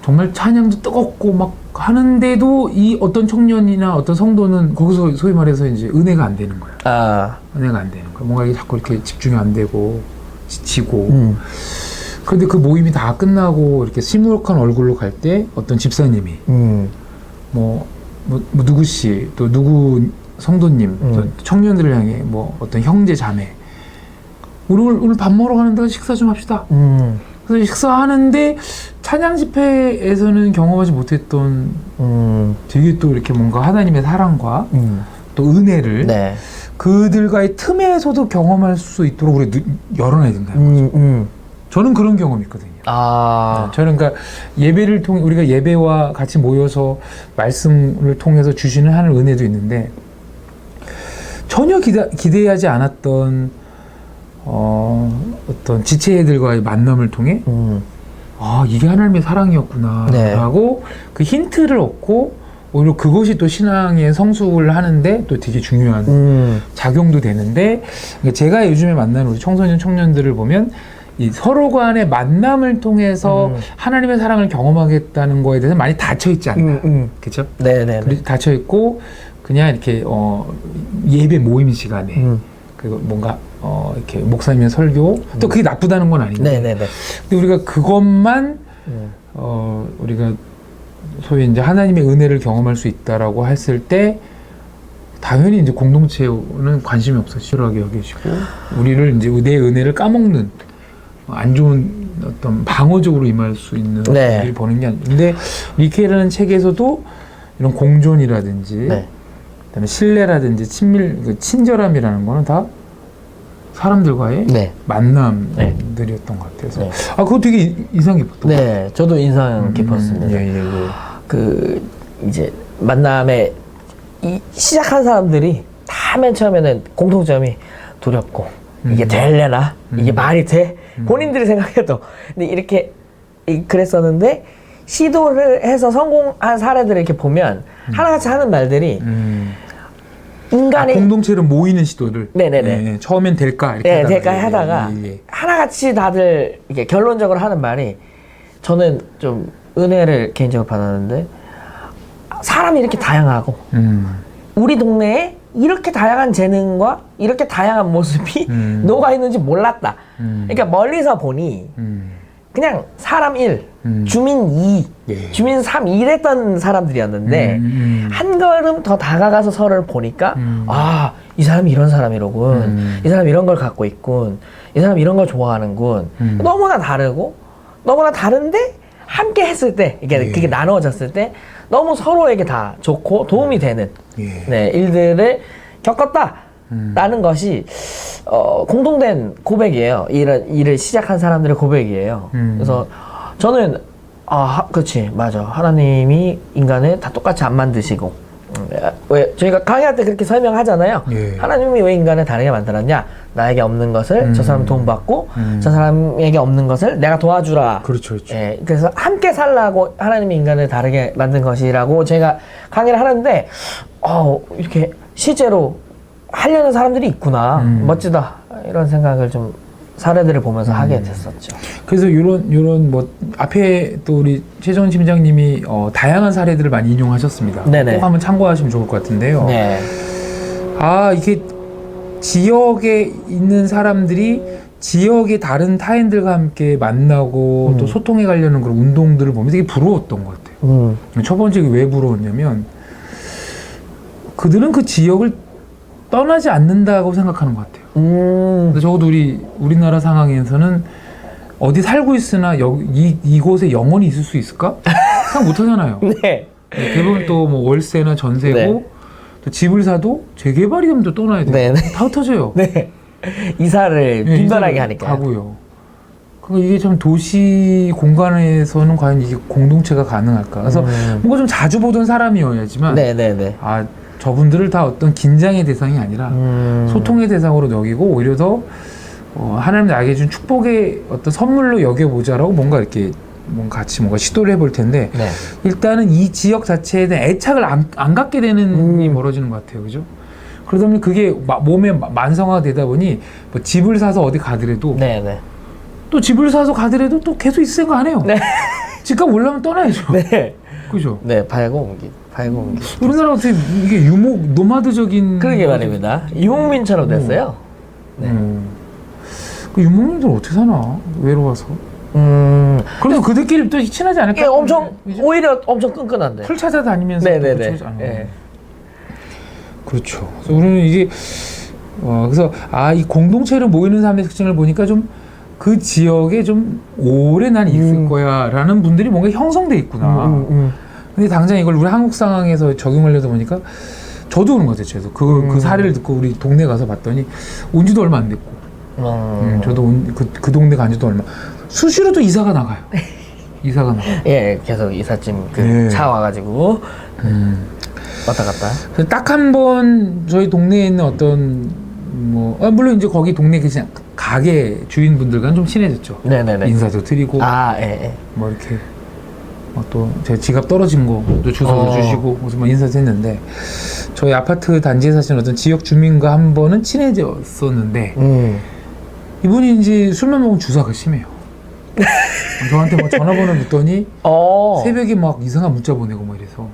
정말 찬양도 뜨겁고 막 하는데도 이 어떤 청년이나 어떤 성도는 거기서 소위 말해서 이제 은혜가 안 되는 거야. 은혜가 안 되는 거야. 뭔가 이게 자꾸 이렇게 집중이 안 되고 지치고. 그런데 그 모임이 다 끝나고 이렇게 시무룩한 얼굴로 갈 때 어떤 집사님이 뭐 누구씨 또 누구 성도님 또 청년들을 향해 뭐 어떤 형제 자매 오늘 밥 먹으러 가는데 식사 좀 합시다. 그래서 식사하는데 찬양 집회에서는 경험하지 못했던 되게 또 이렇게 뭔가 하나님의 사랑과 또 은혜를 그들과의 틈에서도 경험할 수 있도록 우리 열어놔야 된다. 저는 그런 경험이 있거든요. 저는 그러니까 예배를 통해 우리가 예배와 같이 모여서 말씀을 통해서 주시는 하늘 은혜도 있는데 전혀 기대하지 않았던 어떤 지체들과의 만남을 통해 이게 하나님의 사랑이었구나라고 그 힌트를 얻고 오히려 그것이 또 신앙의 성숙을 하는데 또 되게 중요한 작용도 되는데 제가 요즘에 만나는 우리 청소년 청년들을 보면 이 서로 간의 만남을 통해서 하나님의 사랑을 경험하겠다는 거에 대해서 많이 닫혀 있지 않나, 그렇죠? 네네. 닫혀 있고 그냥 이렇게 예배 모임 시간에 그리고 뭔가 이렇게 목사님의 설교 또 그게 나쁘다는 건 아닌데, 네네네. 근데 우리가 그것만 우리가 소위 이제 하나님의 은혜를 경험할 수 있다라고 했을 때 당연히 이제 공동체는 관심이 없어 싫어하게 여기시고 우리를 이제 내 은혜를 까먹는 안 좋은 어떤 방어적으로 임할 수 있는 일을 보는 게 아니에요. 근데 리케라는 책에서도 이런 공존이라든지 그다음에 신뢰라든지 친절함이라는 거는 다 사람들과의 만남들이었던 것 같아서 그거 되게 인상 깊었던 것 같아요. 저도 인상 깊었습니다. 이제 만남에 시작한 사람들이 다 맨 처음에는 공통점이 두렵고 이게 될려나 이게 말이 돼 본인들이 생각해도 근데 이렇게 그랬었는데 시도를 해서 성공한 사례들을 이렇게 보면 하나같이 하는 말들이 인간의 공동체로 모이는 시도를 처음엔 될까 이렇게 될까 하다가 하나같이 다들 이게 결론적으로 하는 말이 저는 좀 은혜를 개인적으로 받았는데 사람이 이렇게 다양하고 우리 동네에 이렇게 다양한 재능과 이렇게 다양한 모습이 녹아 있는지 몰랐다. 그러니까 멀리서 보니 그냥 사람 1, 주민 2, 주민 3 이랬던 사람들이었는데 한 걸음 더 다가가서 서로를 보니까 이 사람이 이런 사람이로군. 이 사람이 이런 걸 갖고 있군. 이 사람이 이런 걸 좋아하는군. 너무나 다르고 너무나 다른데 함께 했을 때 이게 그게 나누어졌을 때 너무 서로에게 다 좋고 도움이 되는 일들을 겪었다라는 것이 공통된 고백이에요. 이런 일을 시작한 사람들의 고백이에요. 그래서 저는 그렇지 맞아. 하나님이 인간을 다 똑같이 안 만드시고 왜 저희가 강의할 때 그렇게 설명하잖아요. 하나님이 왜 인간을 다르게 만들었냐? 나에게 없는 것을 저 사람 도움받고 저 사람에게 없는 것을 내가 도와주라. 그렇죠. 그래서 함께 살라고 하나님이 인간을 다르게 만든 것이라고 제가 강의를 하는데 이렇게 실제로 하려는 사람들이 있구나. 멋지다. 이런 생각을 좀 사례들을 보면서 하게 됐었죠. 그래서 요런 뭐 앞에 또 우리 최정은 팀장님이 다양한 사례들을 많이 인용하셨습니다. 꼭 한번 참고하시면 좋을 것 같은데요. 이게 지역에 있는 사람들이 지역의 다른 타인들과 함께 만나고 또 소통해 가려는 그런 운동들을 보면서 되게 부러웠던 것 같아요. 첫 번째 왜 부러웠냐면 그들은 그 지역을 떠나지 않는다고 생각하는 것 같아요. 근데 적어도 우리나라 상황에서는 어디 살고 있으나 이곳에 영원히 있을 수 있을까? 생각 못 하잖아요. 대부분 또 뭐 월세나 전세고 또 집을 사도 재개발이 되면 또 떠나야 돼요. 다 흩어져요. 이사를 빈번하게 하니까. 가고요. 그러니까 이게 참 도시 공간에서는 과연 이게 공동체가 가능할까? 그래서 뭔가 좀 자주 보던 사람이어야지만 저분들을 다 어떤 긴장의 대상이 아니라 소통의 대상으로 여기고 오히려 더 하나님 나에게 준 축복의 어떤 선물로 여겨보자라고 뭔가 이렇게 같이 뭔가 시도를 해볼 텐데 일단은 이 지역 자체에 대한 애착을 안 갖게 되는 일이 벌어지는 것 같아요. 그죠? 그러다 보니 그게 몸에 만성화되다 보니 뭐 집을 사서 어디 가더라도 또 집을 사서 가더라도 또 계속 있을 생각 안 해요. 집값 올라면 떠나야죠. 그죠? 팔고 옮기. 우리나라 어떻게 이게 유목 노마드적인 그러게 말입니다. 유목민처럼 됐어요. 그 유목민들 어떻게 사나? 외로워서. 그래서 그들끼리 또 친하지 않을까? 오히려 엄청 끈끈한데. 풀 찾아다니면서. 그렇죠. 그래서 우리는 이게 그래서 이 공동체로 모이는 사람의 특징을 보니까 좀 그 지역에 좀 오래 난 있을 거야라는 분들이 뭔가 형성돼 있구나. 근데 당장 이걸 우리 한국 상황에서 적용하려다 보니까 저도 그런 것 같아요. 저도 그 사례를 듣고 우리 동네 가서 봤더니 온 지도 얼마 안 됐고 저도 그 동네 간 지도 얼마 수시로 또 이사가 나가요. 이사가 나가요. 예, 계속 이삿짐 예. 차 와가지고 왔다 갔다. 딱 한 번 저희 동네에 있는 어떤 물론 이제 거기 동네 계신 가게 주인분들과는 좀 친해졌죠. 네네네. 인사도 드리고 예. 뭐 이렇게 또 제 지갑 떨어진 거도 주소도 주시고 무슨 뭐 인사도 했는데 저희 아파트 단지에 사시는 어떤 지역 주민과 한 번은 친해졌었는데 이분이 이제 술만 먹으면 주사가 심해요. 저한테 막 전화번호 묻더니 새벽에 막 이상한 문자 보내고 막 이래서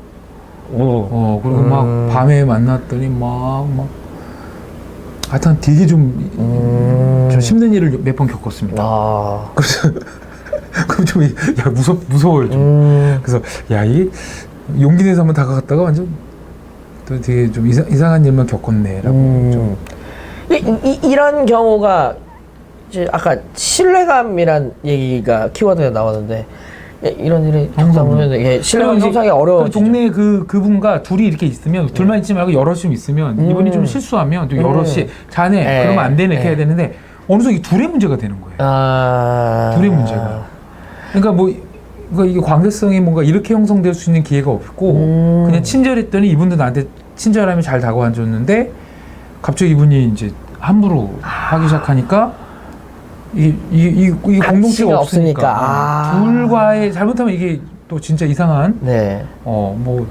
그리고 막 밤에 만났더니 막 하여튼 되게 좀 힘든 일을 몇 번 겪었습니다. 그래서 그럼 좀 무서워요 좀. 그래서 이 용기 내서 한번 다가갔다가 완전 또 되게 좀 이상한 일만 겪었네라고 좀. 이런 경우가 이제 아까 신뢰감이란 얘기가 키워드에 나왔는데 이런 일이 겪다 보면 이게 신뢰감 형성이 어려워지죠. 동네에 그분과 둘이 이렇게 있으면 둘만 있지 말고 여럿이 있으면 이분이 좀 실수하면 또 여럿이 자네 그러면 안 되네 이렇게 해야 되는데 어느 순간 이 둘의 문제가 되는 거예요. 둘의 문제가. 그러니까 이게 관계성이 뭔가 이렇게 형성될 수 있는 기회가 없고 그냥 친절했더니 이분도 나한테 친절함이 잘 다가와 줬는데 갑자기 이분이 이제 함부로 하기 시작하니까 이 공동체가 없으니까 둘과의 잘못하면 이게 또 진짜 이상한 뭐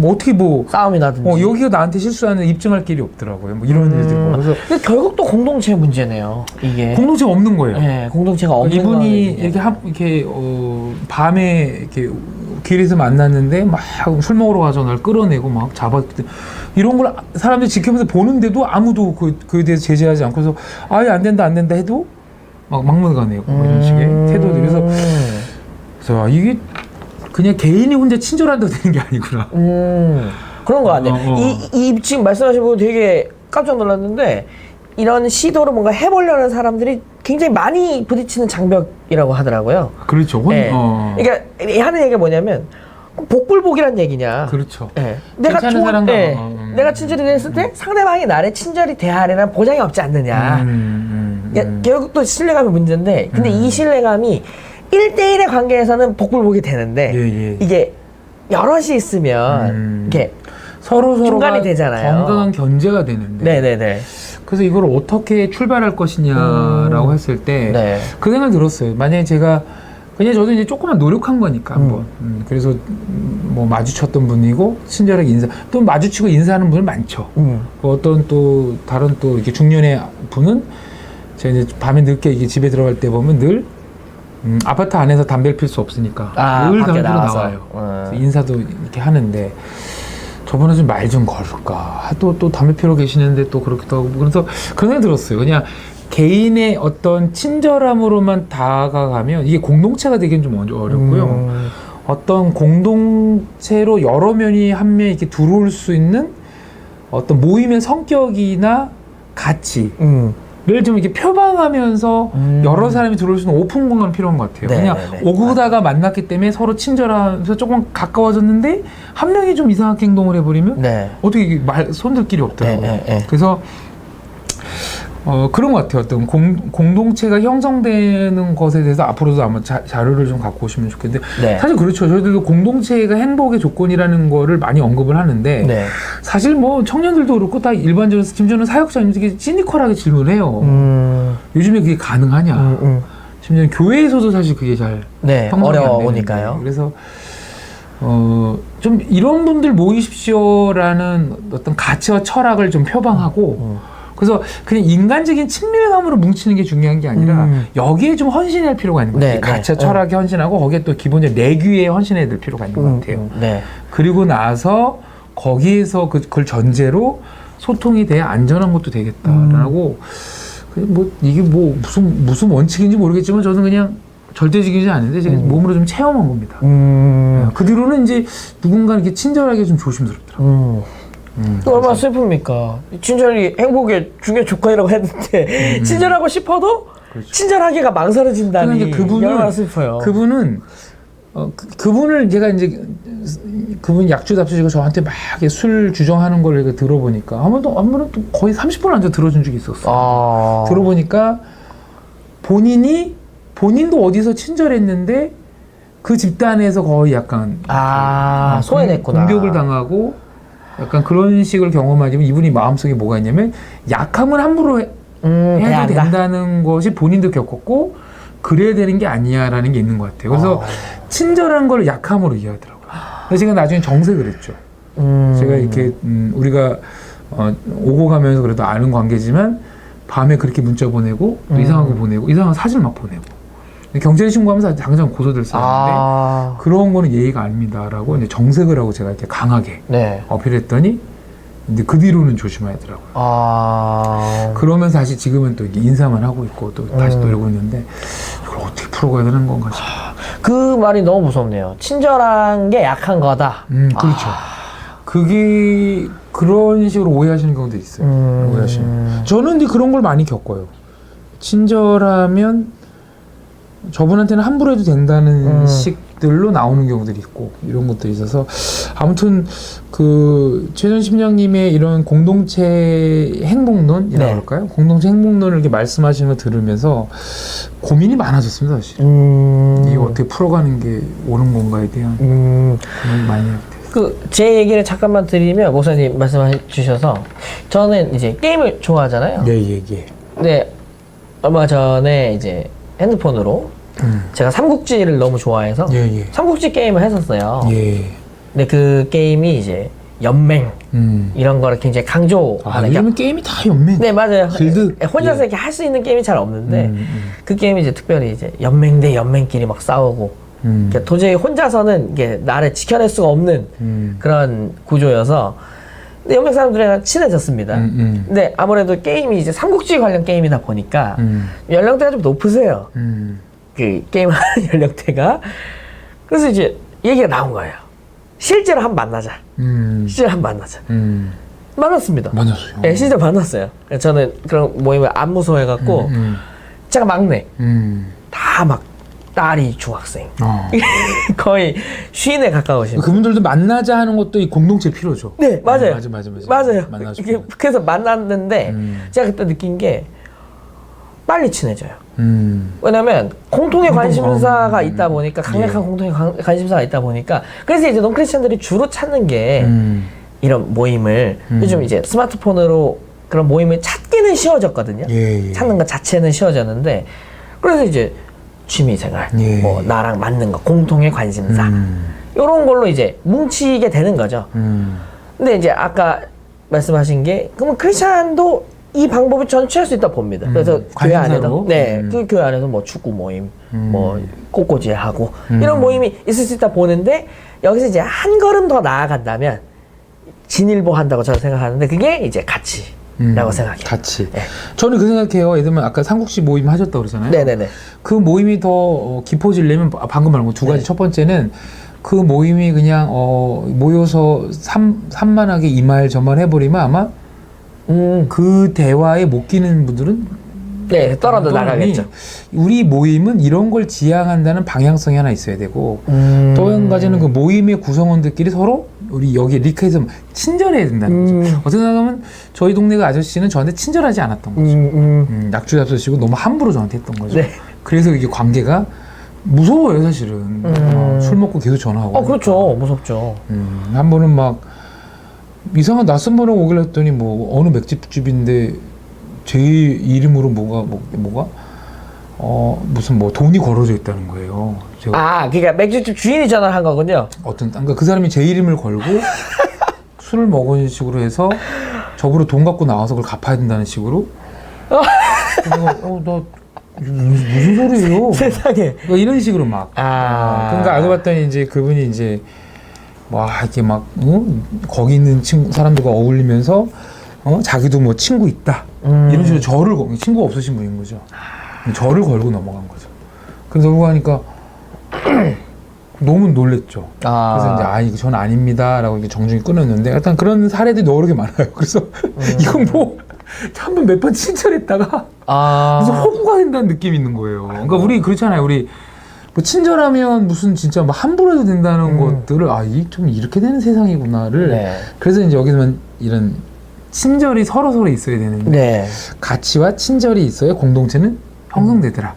어떻게 싸움이 나든지 여기가 나한테 실수하는 입증할 길이 없더라고요. 뭐 이런 일들이 그래서 근데 결국 또 공동체 문제네요. 이게 공동체가 없는 거예요. 네, 공동체가 없는 이분이 이렇게 밤에 이렇게 길에서 만났는데 막 술 먹으러 가서 날 끌어내고 막 이런 걸 사람들이 지키면서 보는데도 아무도 그에 대해서 제재하지 않고 그래서 아예 안 된다 해도 막 막무가내고 이런 식의 태도들 그래서 이게 그냥 개인이 혼자 친절한다고 되는 게 아니구나. 그런 거 같네요. 이 지금 말씀하신 부분 되게 깜짝 놀랐는데 이런 시도를 뭔가 해보려는 사람들이 굉장히 많이 부딪히는 장벽이라고 하더라고요. 그렇죠. 그러니까 하는 얘기가 뭐냐면 복불복이란 얘기냐. 그렇죠. 내가 괜찮은 사람과 내가 친절히 대했을 때 상대방이 나를 친절히 대하려는 보장이 없지 않느냐. 결국 또 신뢰감의 문제인데 근데 이 신뢰감이 1대1의 관계에서는 복불복이 되는데 이게 여럿이 있으면 이게 서로가 중간이 되잖아요. 건강한 견제가 되는데 네네네. 그래서 이걸 어떻게 출발할 것이냐라고 했을 때 그 생각이 들었어요. 만약에 제가 그냥 저도 이제 조금만 노력한 거니까 한번 그래서 뭐 마주쳤던 분이고 친절하게 또 마주치고 인사하는 분은 많죠. 어떤 또 다른 또 이렇게 중년의 분은 제가 이제 밤에 늦게 이게 집에 들어갈 때 보면 늘 아파트 안에서 담배를 필 수 없으니까 늘 담배 피러 나와요. 그래서 인사도 이렇게 하는데 저번에 좀 말 좀 걸을까. 또 담배 피러 계시는데 또 그렇기도 하고 그래서 그런 생각이 들었어요. 그냥 개인의 어떤 친절함으로만 다가가면 이게 공동체가 되기는 좀 어렵고요. 어떤 공동체로 여러 면이 한 면 이렇게 들어올 수 있는 어떤 모임의 성격이나 가치를 좀 이렇게 표방하면서 여러 사람이 들어올 수 있는 오픈 공간이 필요한 것 같아요. 그냥 오고다가 만났기 때문에 서로 친절하면서 조금 가까워졌는데 한 명이 좀 이상하게 행동을 해버리면 어떻게 손들 길이 없더라고요. 그래서 그런 것 같아요. 어떤 공동체가 형성되는 것에 대해서 앞으로도 아마 자료를 좀 갖고 오시면 좋겠는데 사실 그렇죠. 저희들도 공동체가 행복의 조건이라는 거를 많이 언급을 하는데 사실 뭐 청년들도 그렇고 다 일반적으로 심지어는 사역자님들이 시니컬하게 질문해요. 요즘에 그게 가능하냐. 심지어 교회에서도 사실 그게 잘 어려우니까요. 그래서 좀 이런 분들 모이십시오라는 어떤 가치와 철학을 좀 표방하고 그래서 그냥 인간적인 친밀감으로 뭉치는 게 중요한 게 아니라 여기에 좀 헌신할 필요가 있는 것 같아요. 가치와 철학에 헌신하고 거기에 또 기본적인 내규에 헌신해야 될 필요가 있는 것 같아요. 그리고 나서 거기에서 그걸 전제로 소통이 돼야 안전한 것도 되겠다라고 뭐 이게 뭐 무슨 원칙인지 모르겠지만 저는 그냥 절대적이지 않은데 제가 몸으로 좀 체험한 겁니다. 그 뒤로는 이제 누군가 이렇게 친절하게 좀 조심스럽더라고요. 얼마나 슬픕니까? 친절이 행복의 중요 조건이라고 했는데 친절하고 싶어도 친절하기가 망설여진다니. 그러니까 얼마나 슬퍼요. 그분은 그분을 제가 이제 그분 약주 답수시고 저한테 막 이렇게 술 주정하는 걸 이렇게 들어보니까 한 번은 거의 30분 앉아 들어준 적이 있었어요. 들어보니까 본인도 어디서 친절했는데 그 집단에서 거의 약간 소외됐구나. 공격을 당하고 약간 그런 식을 경험하지만 이분이 마음속에 뭐가 있냐면 약함은 함부로 해도 된다는 것이 본인도 겪었고 그래야 되는 게 아니야라는 게 있는 것 같아요. 그래서 친절한 걸 약함으로 이해하더라고요. 그래서 제가 나중에 정색을 했죠. 제가 이렇게 우리가 오고 가면서 그래도 아는 관계지만 밤에 그렇게 문자 보내고 또 이상한 거 보내고 이상한 사진 막 보내고 경찰에 신고하면서 당장 고소될 사람인데 그런 거는 예의가 아닙니다라고 이제 정색을 하고 제가 이렇게 강하게 어필했더니 근데 그 뒤로는 조심하더라고요. 그러면서 다시 지금은 또 이게 인사만 하고 있고 또 다시 놀고 있는데 이걸 어떻게 풀어가야 되는 건가 싶어요. 그 말이 너무 무섭네요. 친절한 게 약한 거다. 그렇죠. 그게 그런 식으로 오해하시는 경우도 있어요. 오해하시는. 저는 근데 그런 걸 많이 겪어요. 친절하면 저분한테는 함부로 해도 된다는 식들로 나오는 경우들이 있고 이런 것들이 있어서 아무튼 그 최전 심장님의 이런 공동체 행복론이라고 할까요? 공동체 행복론을 이렇게 말씀하시는 거 들으면서 고민이 많아졌습니다, 사실. 이게 어떻게 풀어가는 게 옳은 건가에 대한 고민이 많이 하게 됐어요. 제 얘기를 잠깐만 드리면 목사님 말씀해 주셔서 저는 이제 게임을 좋아하잖아요. 예. 근데 얼마 전에 이제 핸드폰으로 제가 삼국지를 너무 좋아해서 삼국지 게임을 했었어요. 근데 그 게임이 이제 연맹 이런 거를 굉장히 강조하는. 요즘은 게임이 다 연맹. 네, 맞아요. 길드. 혼자서 이렇게 할 수 있는 게임이 잘 없는데 그 게임이 이제 특별히 이제 연맹 대 연맹끼리 막 싸우고 그러니까 도저히 혼자서는 이게 나를 지켜낼 수가 없는 그런 구조여서 근데 연맹 사람들이랑 친해졌습니다. 근데 아무래도 게임이 이제 삼국지 관련 게임이다 보니까 연령대가 좀 높으세요. 그 게임하는 연령대가. 그래서 이제 얘기가 나온 거예요. 실제로 한번 만나자. 실제로 한번 만나자. 만났습니다. 만났어요. 네, 실제로 만났어요. 저는 그런 모임을 안 무서워해갖고 제가 막내. 다 막 딸이 중학생. 거의 쉰에 가까우신. 그분들도 만나자 하는 것도 이 공동체 필요죠. 네, 맞아요. 맞아요. 그래서 만났는데 제가 그때 느낀 게 빨리 친해져요. 왜냐면 공통의 관심사가 있다 보니까 강력한 공통의 관심사가 있다 보니까 그래서 이제 논크리스천들이 주로 찾는 게 이런 모임을 요즘 이제 스마트폰으로 그런 모임을 찾기는 쉬워졌거든요. 찾는 것 자체는 쉬워졌는데 그래서 이제 취미생활, 뭐 나랑 맞는 거, 공통의 관심사 이런 걸로 이제 뭉치게 되는 거죠. 근데 이제 아까 말씀하신 게 그러면 크리스찬도 이 방법을 저는 취할 수 있다 봅니다. 그래서 교회 안에도 그 교회 안에서 뭐 축구 모임, 뭐 꽃꽂이 하고 이런 모임이 있을 수 있다 보는데 여기서 이제 한 걸음 더 나아간다면 진일보한다고 저는 생각하는데 그게 이제 가치라고 생각해요. 가치. 저는 그 생각해요. 예를 들면 아까 삼국지 모임 하셨다고 그러잖아요. 네네네. 그 모임이 더 깊어지려면 방금 말한 거 두 가지. 첫 번째는 그 모임이 그냥 모여서 산만하게 이 말 저 말 해버리면 아마 그 대화에 못 끼는 분들은 떨어져 나가겠죠. 우리 모임은 이런 걸 지향한다는 방향성이 하나 있어야 되고 또 한 가지는 그 모임의 구성원들끼리 서로 우리 여기 리크에서 친절해야 된다는 거죠. 어떻게 생각하면 저희 동네 그 아저씨는 저한테 친절하지 않았던 거죠. 낙주 잡수시고 너무 함부로 저한테 했던 거죠. 그래서 이게 관계가 무서워요, 사실은. 술 먹고 계속 전화하고. 그렇죠. 무섭죠. 한 번은 막 이상한 낯선 번호가 오길래 했더니 뭐 어느 맥집집인데 제 이름으로 뭐가 무슨 뭐 돈이 걸어져 있다는 거예요. 제가 그러니까 맥주집 주인이 전화를 한 거군요. 그러니까 그 사람이 제 이름을 걸고 술을 먹은 식으로 해서 저보러 돈 갖고 나와서 그걸 갚아야 된다는 식으로. 내가 나 무슨 소리예요? 세상에. 그러니까 이런 식으로 막. 그러니까 알고 봤더니 이제 그분이 이제 이렇게 막 거기 있는 사람들과 어울리면서 자기도 뭐 친구 있다 이런 식으로 저를 친구가 없으신 분인 거죠. 저를 걸고 넘어간 거죠. 그래서 그러고 하니까 너무 놀랬죠. 그래서 이제 이거 전 아닙니다라고 이렇게 정중히 끊었는데 일단 그런 사례들이 여러 개 많아요. 그래서 이건 뭐 한 번 몇 번 친절했다가 무슨 호구가 된다는 느낌이 있는 거예요. 그러니까 우리 그렇잖아요. 우리 뭐 친절하면 무슨 진짜 뭐 함부로 해도 된다는 것들을 이 좀 이렇게 되는 세상이구나를 네. 그래서 이제 여기서는 이런 친절이 서로 있어야 되는 네. 가치와 친절이 있어야 공동체는 형성되더라.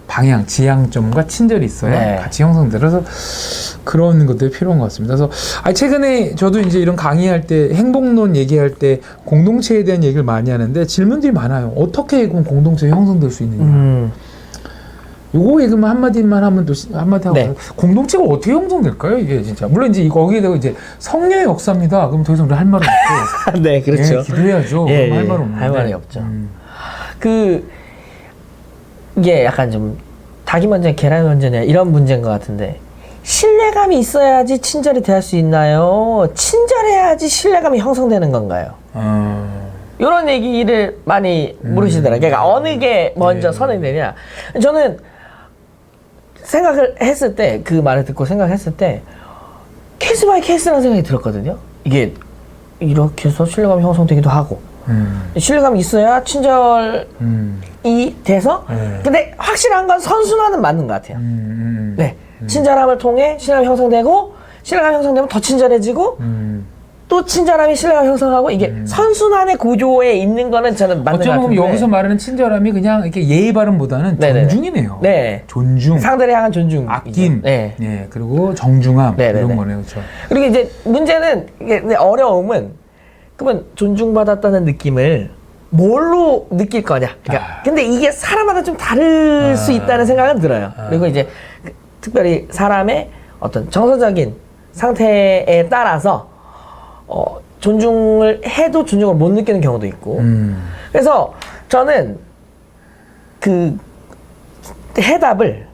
방향, 지향점과 친절이 있어야 네. 같이 형성되더라. 그래서 그런 것들이 필요한 것 같습니다. 그래서 최근에 저도 이제 이런 강의할 때 행복론 얘기할 때 공동체에 대한 얘기를 많이 하는데 질문들이 많아요. 어떻게 그럼 공동체가 형성될 수 있느냐. 요거 얘기만 한마디만 하면 또 한마디 하고 네. 공동체가 어떻게 형성될까요? 이게 진짜 물론 이제 거기에다가 이제 성녀의 역사입니다. 그럼 더 이상 우리 할 말은 없고 네, 그렇죠. 기도해야죠. 예, 할 말은 없는데 할 말이 없죠. 이게 약간 좀 닭이 먼저 계란이 먼저냐 이런 문제인 것 같은데 신뢰감이 있어야지 친절이 될 수 있나요? 친절해야지 신뢰감이 형성되는 건가요? 이런 얘기를 많이 물으시더라고요. 그러니까 어느 게 먼저 선행되냐. 저는 생각을 했을 때 그 말을 듣고 생각했을 때 케이스 바이 케이스라는 생각이 들었거든요. 이게 이렇게 해서 신뢰감이 형성되기도 하고 신뢰감이 있어야 친절이 돼서 근데 확실한 건 선순환은 맞는 것 같아요. 네, 친절함을 통해 신뢰감이 형성되고 신뢰감이 형성되면 더 친절해지고 또 친절함이 신뢰감 형성하고 이게 선순환의 구조에 있는 거는 저는 맞는 것 어쩌면 같은데 여기서 말하는 친절함이 그냥 이렇게 예의 바름보다는 네네네. 존중이네요. 네, 존중, 상대를 향한 존중, 아낌, 네. 네, 그리고 정중함 네네네. 이런 거네요, 그렇죠. 그리고 이제 문제는 이게 어려움은 그러면 존중받았다는 느낌을 뭘로 느낄 거냐. 그러니까 근데 이게 사람마다 좀 다를 수 있다는 생각은 들어요. 그리고 이제 특별히 사람의 어떤 정서적인 상태에 따라서 존중을 해도 존중을 못 느끼는 경우도 있고. 그래서 저는 그 해답을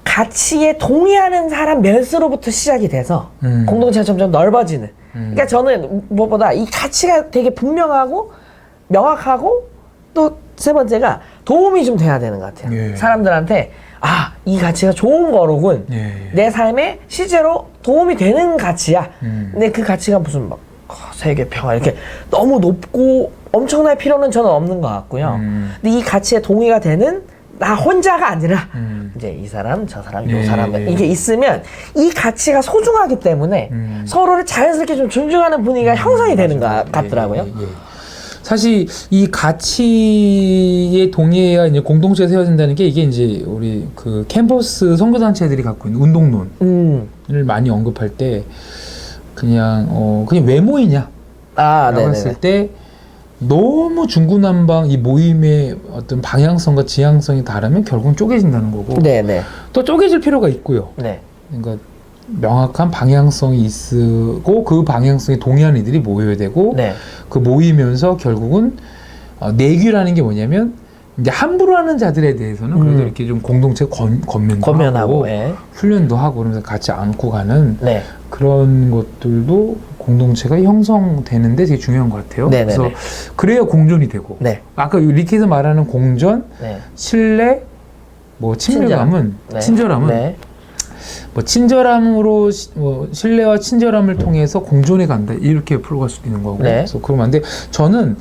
가치에 동의하는 사람 몇수로부터 시작이 돼서 공동체가 점점 넓어지는. 그러니까 저는 무엇보다 이 가치가 되게 분명하고 명확하고 또 세 번째가 도움이 좀 돼야 되는 것 같아요. 예. 사람들한테 이 가치가 좋은 거로군. 내 삶에 실제로 도움이 되는 가치야. 근데 그 가치가 무슨 막 세계 평화 이렇게 너무 높고 엄청날 필요는 저는 없는 것 같고요. 근데 이 가치에 동의가 되는 나 혼자가 아니라 이제 이 사람, 저 사람, 요 사람 이게 있으면 이 가치가 소중하기 때문에 서로를 자연스럽게 좀 존중하는 분위기가 형성이 되는 것 같더라고요. 사실 이 가치에 동의해야 이제 공동체가 세워진다는 게 이게 이제 우리 그 캠퍼스 선교단체들이 갖고 있는 운동론을 많이 언급할 때 그냥 외모이냐 라고 했을 때 너무 중구난방 이 모임의 어떤 방향성과 지향성이 다르면 결국은 쪼개진다는 거고 또 쪼개질 필요가 있고요. 그러니까 명확한 방향성이 있고 그 방향성에 동의하는 이들이 모여야 되고 그 모이면서 결국은 내규라는 게 뭐냐면 이제 함부로 하는 자들에 대해서는 그래도 이렇게 좀 공동체 건면도 하고 훈련도 하고 그러면서 같이 안고 가는 그런 것들도 공동체가 형성되는데 되게 중요한 것 같아요. 그래서 그래야 공존이 되고 아까 리키에서 말하는 공존, 신뢰, 뭐 친밀감은 친절함은 뭐 친절함으로 신뢰와 친절함을 통해서 공존해 간다 이렇게 풀어갈 수도 있는 거고 그래서 그러면 안 돼. 저는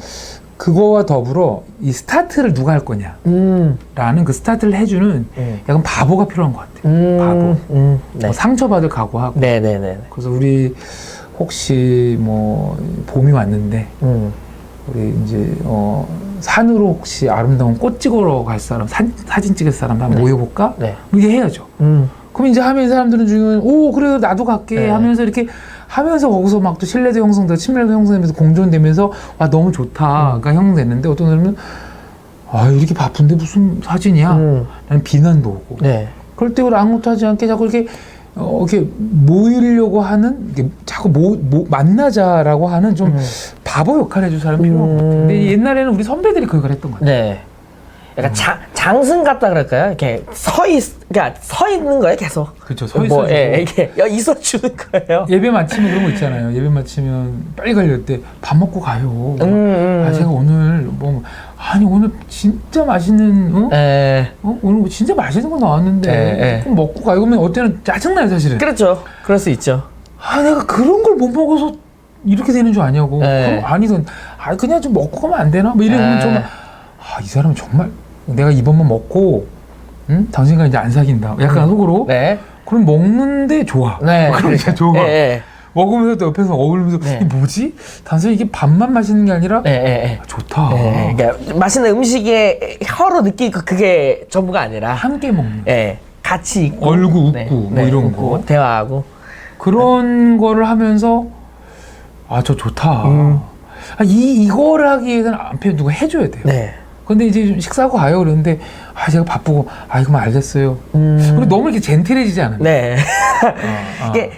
그거와 더불어 이 스타트를 누가 할 거냐라는 그 스타트를 해주는 약간 바보가 필요한 것 같아요. 바보. 뭐 상처받을 각오하고. 그래서 우리 혹시 뭐 봄이 왔는데 우리 이제 산으로 혹시 아름다운 꽃 찍으러 갈 사람, 사진 찍을 사람 한번 모여볼까? 이렇게 해야죠. 그럼 이제 하면 사람들은 중요한 그래 나도 갈게 하면서 이렇게 하면서 거기서 막 또 신뢰도 형성되고 친밀도 형성되면서 공존되면서 너무 좋다가 형성됐는데 어떤 사람은 이렇게 바쁜데 무슨 사진이야? 라는 비난도 오고 그럴 때 아무것도 하지 않게 자꾸 이렇게 모이려고 하는 자꾸 만나자라고 하는 좀 바보 역할 해줄 사람 필요한 것 같아요. 근데 옛날에는 우리 선배들이 그 역할을 했던 것 같아요. 약간 장승 같다 그럴까요? 이렇게 서 있는 거예요, 계속. 그렇죠. 서 있어주고. 이렇게 있어주는 거예요. 예배 마치면 그런 거 있잖아요. 예배 마치면 빨리 가려울 때 밥 먹고 가요. 제가 오늘 오늘 진짜 맛있는 오늘 진짜 맛있는 거 나왔는데 그럼 먹고 가요. 그러면 어때는 짜증나요, 사실은. 그렇죠. 그럴 수 있죠. 내가 그런 걸 못 먹어서 이렇게 되는 줄 아냐고. 그럼 아니든 그냥 좀 먹고 가면 안 되나? 뭐 이러면 정말 이 사람은 정말 내가 이번만 먹고 당신과 이제 안 사귄다. 약간 속으로. 네. 그럼 먹는데 좋아. 네. 그럼 진짜 좋아. 네. 먹으면서 또 옆에서 어울리면서 네. 이게 뭐지? 단순히 이게 밥만 마시는 게 아니라 네. 좋다. 네. 그러니까 맛있는 음식에 혀로 느끼고 그게 전부가 아니라 함께 먹는. 네. 같이 있고 얼굴 웃고 뭐 이런 웃고, 거. 대화하고 그런 거를 하면서 저 좋다. 이거를 하기 위해서는 앞에 누가 해줘야 돼요. 네. 근데 이제 좀 식사하고 가요. 그러는데 제가 바쁘고 그만 알겠어요. 그리고 너무 이렇게 젠틀해지지 않아요. 네. 이게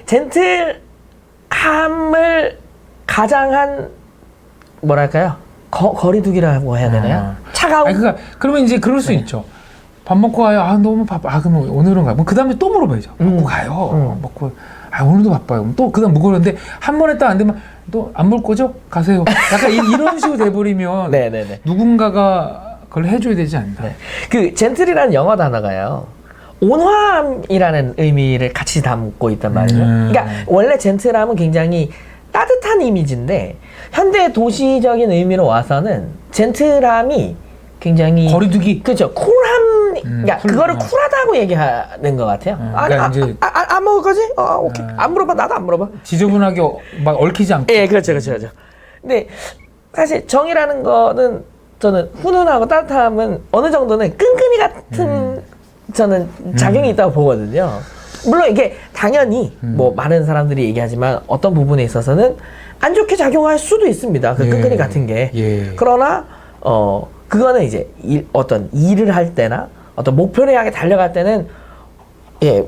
젠틀함을 가장한 뭐랄까요? 거리두기라고 해야 되나요? 차가운. 그러면 이제 그럴 수 있죠. 밥 먹고 가요. 너무 바빠. 그럼 오늘은 가요. 그 다음에 또 물어봐야죠. 먹고 가요. 먹고. 오늘도 바빠요. 또 그다음 무거운데 한 번에 딱 안 되면 또 안 물 거죠? 가세요. 약간 이런 식으로 돼버리면 네네네. 누군가가 그걸 해줘야 되지 않나. 네. 그 젠틀이라는 영어 단어가요. 온화함이라는 의미를 같이 담고 있단 말이죠. 그러니까 원래 젠틀함은 굉장히 따뜻한 이미지인데 현대 도시적인 의미로 와서는 젠틀함이 굉장히 거리두기. 그렇죠. 그러니까 그거를 쿨하다고 얘기하는 것 같아요. 그러니까 이제 안 먹을 거지? 오케이. 안 물어봐. 나도 안 물어봐. 지저분하게 막 얽히지 않고. 예, 그렇죠. 근데 사실 정이라는 거는 저는 훈훈하고 따뜻함은 어느 정도는 끈끈이 같은 저는 작용이 있다고 보거든요. 물론 이게 당연히 뭐 많은 사람들이 얘기하지만 어떤 부분에 있어서는 안 좋게 작용할 수도 있습니다. 그 끈끈이 같은 게. 그러나 그거는 이제 어떤 일을 할 때나 어떤 목표를 향해 달려갈 때는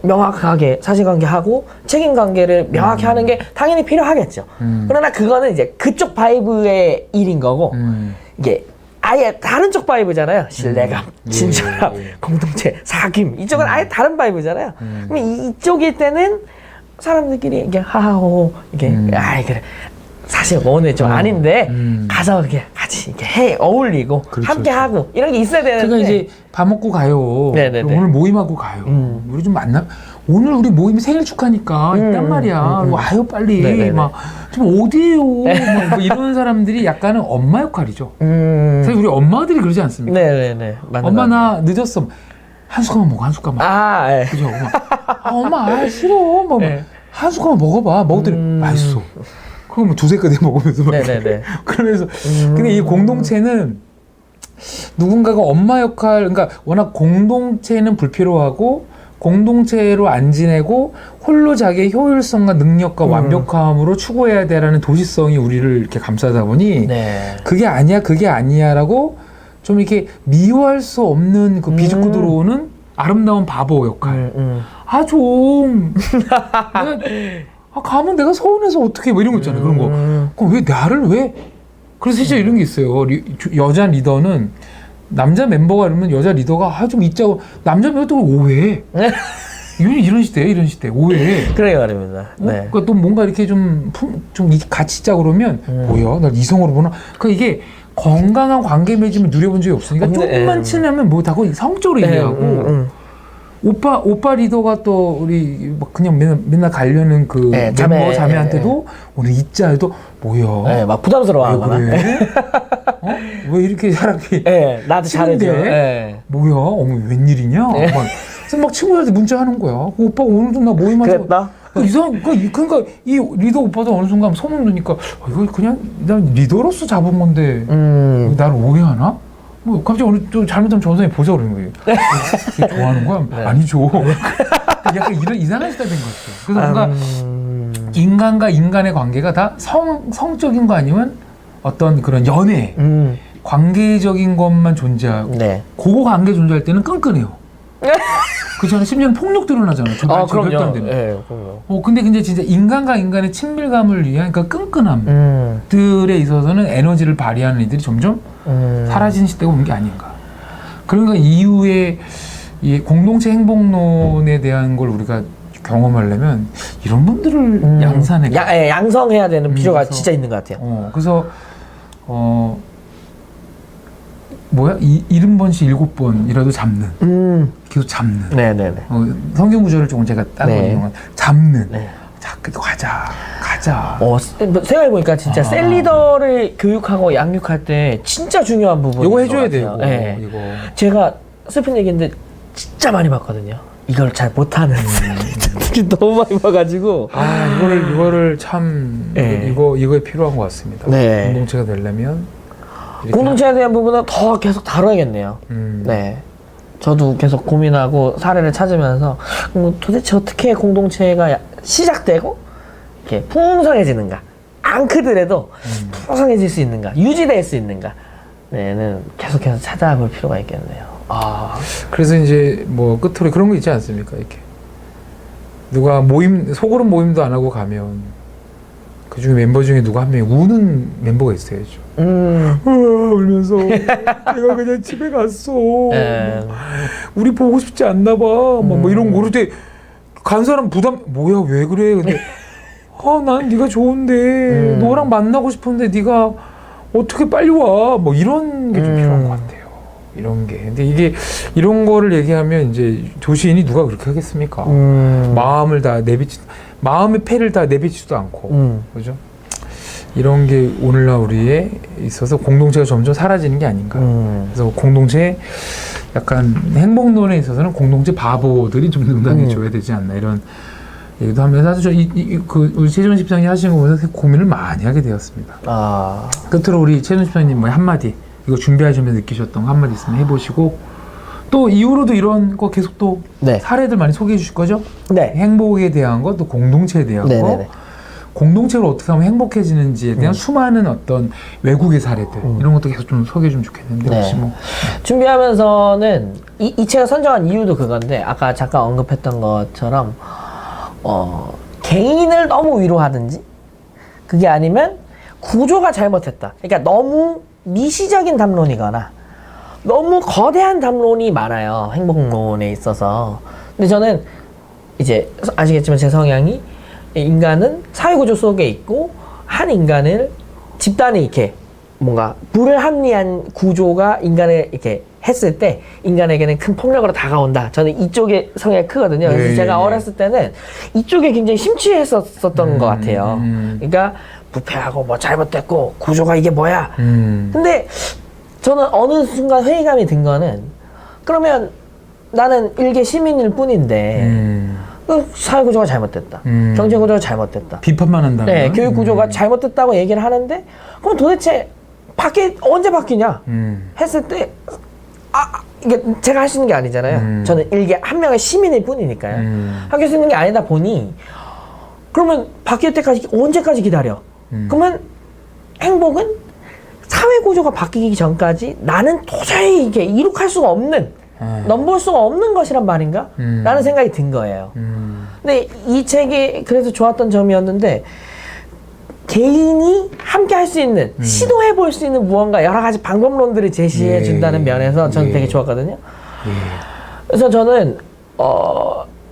명확하게 사실관계하고 책임관계를 명확히 하는 게 당연히 필요하겠죠. 그러나 그거는 이제 그쪽 바이브의 일인 거고 이게 아예 다른 쪽 바이브잖아요. 신뢰감, 친절함, 공동체, 사귐 이쪽은 아예 다른 바이브잖아요. 그럼 이쪽일 때는 사람들끼리 이게 하하호 이게 그래. 사실 오늘 좀 아닌데 가서 이렇게 같이 이렇게 어울리고 함께 하고 이런 게 있어야 되는데. 그러니까 이제 밥 먹고 가요. 오늘 모임하고 가요. 우리 좀 만나. 오늘 우리 모임 생일 축하니까 있단 말이야. 와요 빨리. 막 좀 어디에요? 뭐 이런 사람들이 약간은 엄마 역할이죠. 사실 우리 엄마들이 그러지 않습니까? 네네네. 엄마 나 늦었어. 한 숟가락 먹어, 한 숟가락. 네. 그죠? 엄마 싫어. 한 숟가락 먹어봐. 먹더니 맛있어. 그럼 뭐 두세 끗에 먹으면서 막 그러면서 근데 이 공동체는 누군가가 엄마 역할 그러니까 워낙 공동체는 불필요하고 공동체로 안 지내고 홀로 자기의 효율성과 능력과 완벽함으로 추구해야 되라는 도시성이 우리를 이렇게 감싸다 보니 그게 아니야라고 좀 이렇게 미워할 수 없는 그 비집고 들어오는 아름다운 바보 역할. 좀 가면 내가 서운해서 어떻게 뭐 이런 거 있잖아요. 그런 거. 그럼 왜 나를 왜? 그래서 진짜 이런 게 있어요. 여자 리더는 남자 멤버가 이러면 여자 리더가 좀 있자고 남자 멤버도 오해해. 이런 시대예요. 이런 시대. 오해해. 그러게 말입니다. 그러니까 또 뭔가 이렇게 좀 같이 있자 그러면 뭐야? 나 이성으로 보나? 그러니까 이게 건강한 관계 맺음을 누려본 적이 없으니까 조금만 친하면 뭐 다 거의 성적으로 이해하고 오빠 리더가 또 우리 막 그냥 맨날 가려는 그 멤버 자매한테도 오늘 있자해도 뭐야? 막 부담스러워하거나. 그래? 왜 이렇게 사람이? 나도 잘해줘. 뭐야? 어머 웬일이냐? 그래서 막 친구들한테 문자하는 거야. 오빠 오늘도 나 모임하자. 그랬다? 그러니까 이 리더 오빠도 어느 순간 소문 나니까 이거 그냥 난 리더로서 잡은 건데 나를 오해하나? 뭐 갑자기 오늘 또 잘못하면 정선이 보자 그러는 거예요. 좋아하는 거야? 아니죠. 약간 이런 이상한 시대가 된 것 같아요. 그래서 뭔가 인간과 인간의 관계가 다 성적인 거 아니면 어떤 그런 연애, 관계적인 것만 존재하고 그거 관계 존재할 때는 끈끈해요. 그렇잖아요. 심지어는 폭력도 일어나잖아요. 그럼요. 근데 진짜 인간과 인간의 친밀감을 위한 그 끈끈함들에 있어서는 에너지를 발휘하는 이들이 점점 사라지는 시대가 온 게 아닌가. 그러니까 이후에 이 공동체 행복론에 대한 걸 우리가 경험하려면 이런 분들을 양성해야 되는 필요가 진짜 있는 것 같아요. 그래서 뭐야? 70번씩 7번이라도 잡는. 계속 잡는. 네네네. 성경 구절을 조금 제가 따로 잡는. 자, 가자. 생각해보니까 진짜 셀 리더를 교육하고 양육할 때 진짜 중요한 부분. 이거 해줘야 돼요. 이거. 제가 슬픈 얘기인데 진짜 많이 봤거든요. 이걸 잘 못하는 특히 너무 많이 봐가지고 이거를 참 네. 이거에 필요한 것 같습니다. 네. 공동체가 되려면 이렇게 공동체에 대한 부분은 더 계속 다뤄야겠네요. 네. 저도 계속 고민하고 사례를 찾으면서 도대체 어떻게 공동체가 시작되고 이렇게 풍성해지는가, 안 크더라도 풍성해질 수 있는가, 유지될 수 있는가, 는 계속해서 찾아볼 필요가 있겠네요. 그래서 이제 뭐 끝으로 그런 거 있지 않습니까? 이렇게 누가 소그룹 모임도 안 하고 가면 그 중에 멤버 중에 누가 한 명이 우는 멤버가 있어야죠. 울면서 내가 그냥 집에 갔어. 우리 보고 싶지 않나 봐. 뭐 이런 거. 그럴 때 간 사람 부담 뭐야 왜 그래? 근데 난 네가 좋은데 너랑 만나고 싶은데 네가 어떻게 빨리 와? 뭐 이런 게 좀 필요한 것 같아요. 이런 게. 근데 이게 이런 거를 얘기하면 이제 도시인이 누가 그렇게 하겠습니까? 마음의 패를 다 내비치지도 않고, 그죠? 이런 게 오늘날 우리에 있어서 공동체가 점점 사라지는 게 아닌가. 그래서 공동체 약간 행복론에 있어서는 공동체 바보들이 좀 등장해줘야 되지 않나 이런 얘기도 하면서 사실 우리 최재원 집사님 하신 거 보면서 고민을 많이 하게 되었습니다. 끝으로 우리 최재원 집사님 뭐 한마디 이거 준비하시면서 느끼셨던 거 한마디 있으면 해보시고 또 이후로도 이런 거 계속 또 네. 사례들 많이 소개해 주실 거죠? 네. 행복에 대한 거 또 공동체에 대한 네네네. 거 공동체로 어떻게 하면 행복해지는지에 대한 수많은 어떤 외국의 사례들 이런 것도 계속 좀 소개해 주면 좋겠는데 네. 혹시 뭐 준비하면서는 이 책을 선정한 이유도 그건데 아까 잠깐 언급했던 것처럼 개인을 너무 위로하든지 그게 아니면 구조가 잘못했다. 그러니까 너무 미시적인 담론이거나 너무 거대한 담론이 많아요. 행복론에 있어서. 근데 저는 이제 아시겠지만 제 성향이 인간은 사회구조 속에 있고 한 인간을 집단이 이렇게 뭔가 불합리한 구조가 인간을 이렇게 했을 때 인간에게는 큰 폭력으로 다가온다. 저는 이쪽에 성향이 크거든요. 그래서 제가 어렸을 때는 이쪽에 굉장히 심취했었던 것 같아요. 그러니까 부패하고 뭐 잘못됐고 구조가 이게 뭐야. 근데 저는 어느 순간 회의감이 든 거는 그러면 나는 일개 시민일 뿐인데 사회구조가 잘못됐다. 경제구조가 잘못됐다. 비판만 한다면 네, 교육구조가 잘못됐다고 얘기를 하는데 그럼 도대체 언제 바뀌냐 했을 때 이게 제가 할 수 있는 게 아니잖아요. 저는 일개 한 명의 시민일 뿐이니까요. 할 수 있는 게 아니다 보니 그러면 바뀔 때까지 언제까지 기다려? 그러면 행복은 사회구조가 바뀌기 전까지 나는 도저히 이게 이룩할 수가 없는 넘볼 수가 없는 것이란 말인가? 라는 생각이 든 거예요. 근데 이 책이 그래서 좋았던 점이었는데 개인이 함께 할 수 있는 시도해 볼 수 있는 무언가 여러 가지 방법론들을 제시해 준다는 면에서 저는 되게 좋았거든요. 그래서 저는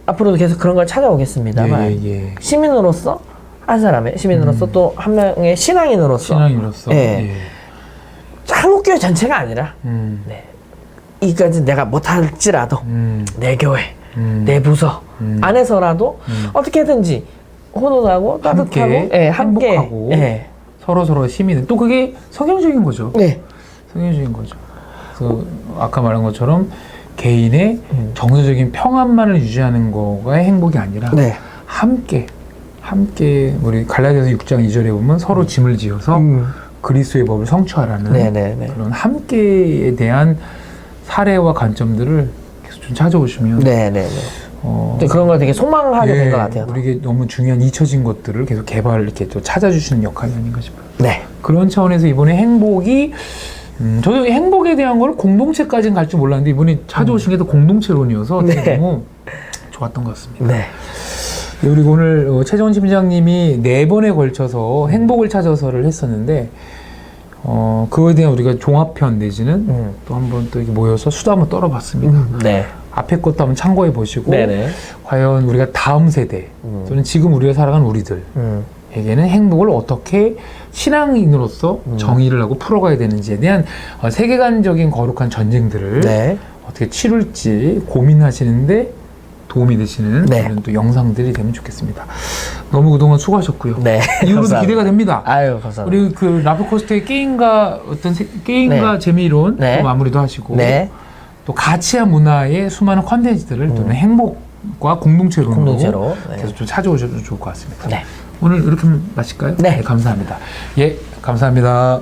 앞으로도 계속 그런 걸 찾아오겠습니다만 시민으로서 한 사람의 시민으로서 또 한 명의 신앙인으로서 한국교회 전체가 아니라 이까지 내가 못할지라도 내 교회 내 부서 안에서라도 어떻게든지 호노하고 따뜻하고 함께 행복하고 서로 시민은 또 그게 성경적인 거죠. 성경적인 거죠. 그래서 아까 말한 것처럼 개인의 정서적인 평안만을 유지하는 거가 행복이 아니라 함께 우리 갈라디아서 6장 2절에 보면 서로 짐을 지어서 그리스도의 법을 성취하라는 그런 함께에 대한 사례와 관점들을 계속 좀 찾아오시면 그런 걸 되게 소망하게 된 것 같아요. 우리에게 너무 중요한 잊혀진 것들을 계속 이렇게 또 찾아주시는 역할이 아닌가 싶어요. 그런 차원에서 이번에 행복이 저도 행복에 대한 걸 공동체까지는 갈 줄 몰랐는데 이번에 찾아오신 게 또 공동체론이어서 되게 너무 좋았던 것 같습니다. 그리고 오늘 최정원 팀장님이 4번에 걸쳐서 행복을 찾아서를 했었는데 그거에 대한 우리가 종합편 내지는 또 한번 또 이렇게 모여서 수다 한번 떨어봤습니다. 앞에 것도 한번 참고해 보시고 과연 우리가 다음 세대 또는 지금 우리가 살아가는 우리들에게는 행복을 어떻게 신앙인으로서 정의를 하고 풀어가야 되는지에 대한 세계관적인 거룩한 전쟁들을 어떻게 치룰지 고민하시는데 도움이 되시는 그런 또 영상들이 되면 좋겠습니다. 너무 그동안 수고하셨고요. 이후로도 기대가 됩니다. 감사합니다. 우리 그 라프코스트의 게임과 재미이론 또 마무리도 하시고 또 가치와 문화의 수많은 컨텐츠들을 또는 행복과 공동체로 공동체로, 네. 계속 좀 찾아오셔도 좋을 것 같습니다. 네. 오늘 이렇게 마실까요? 네. 감사합니다. 예, 감사합니다.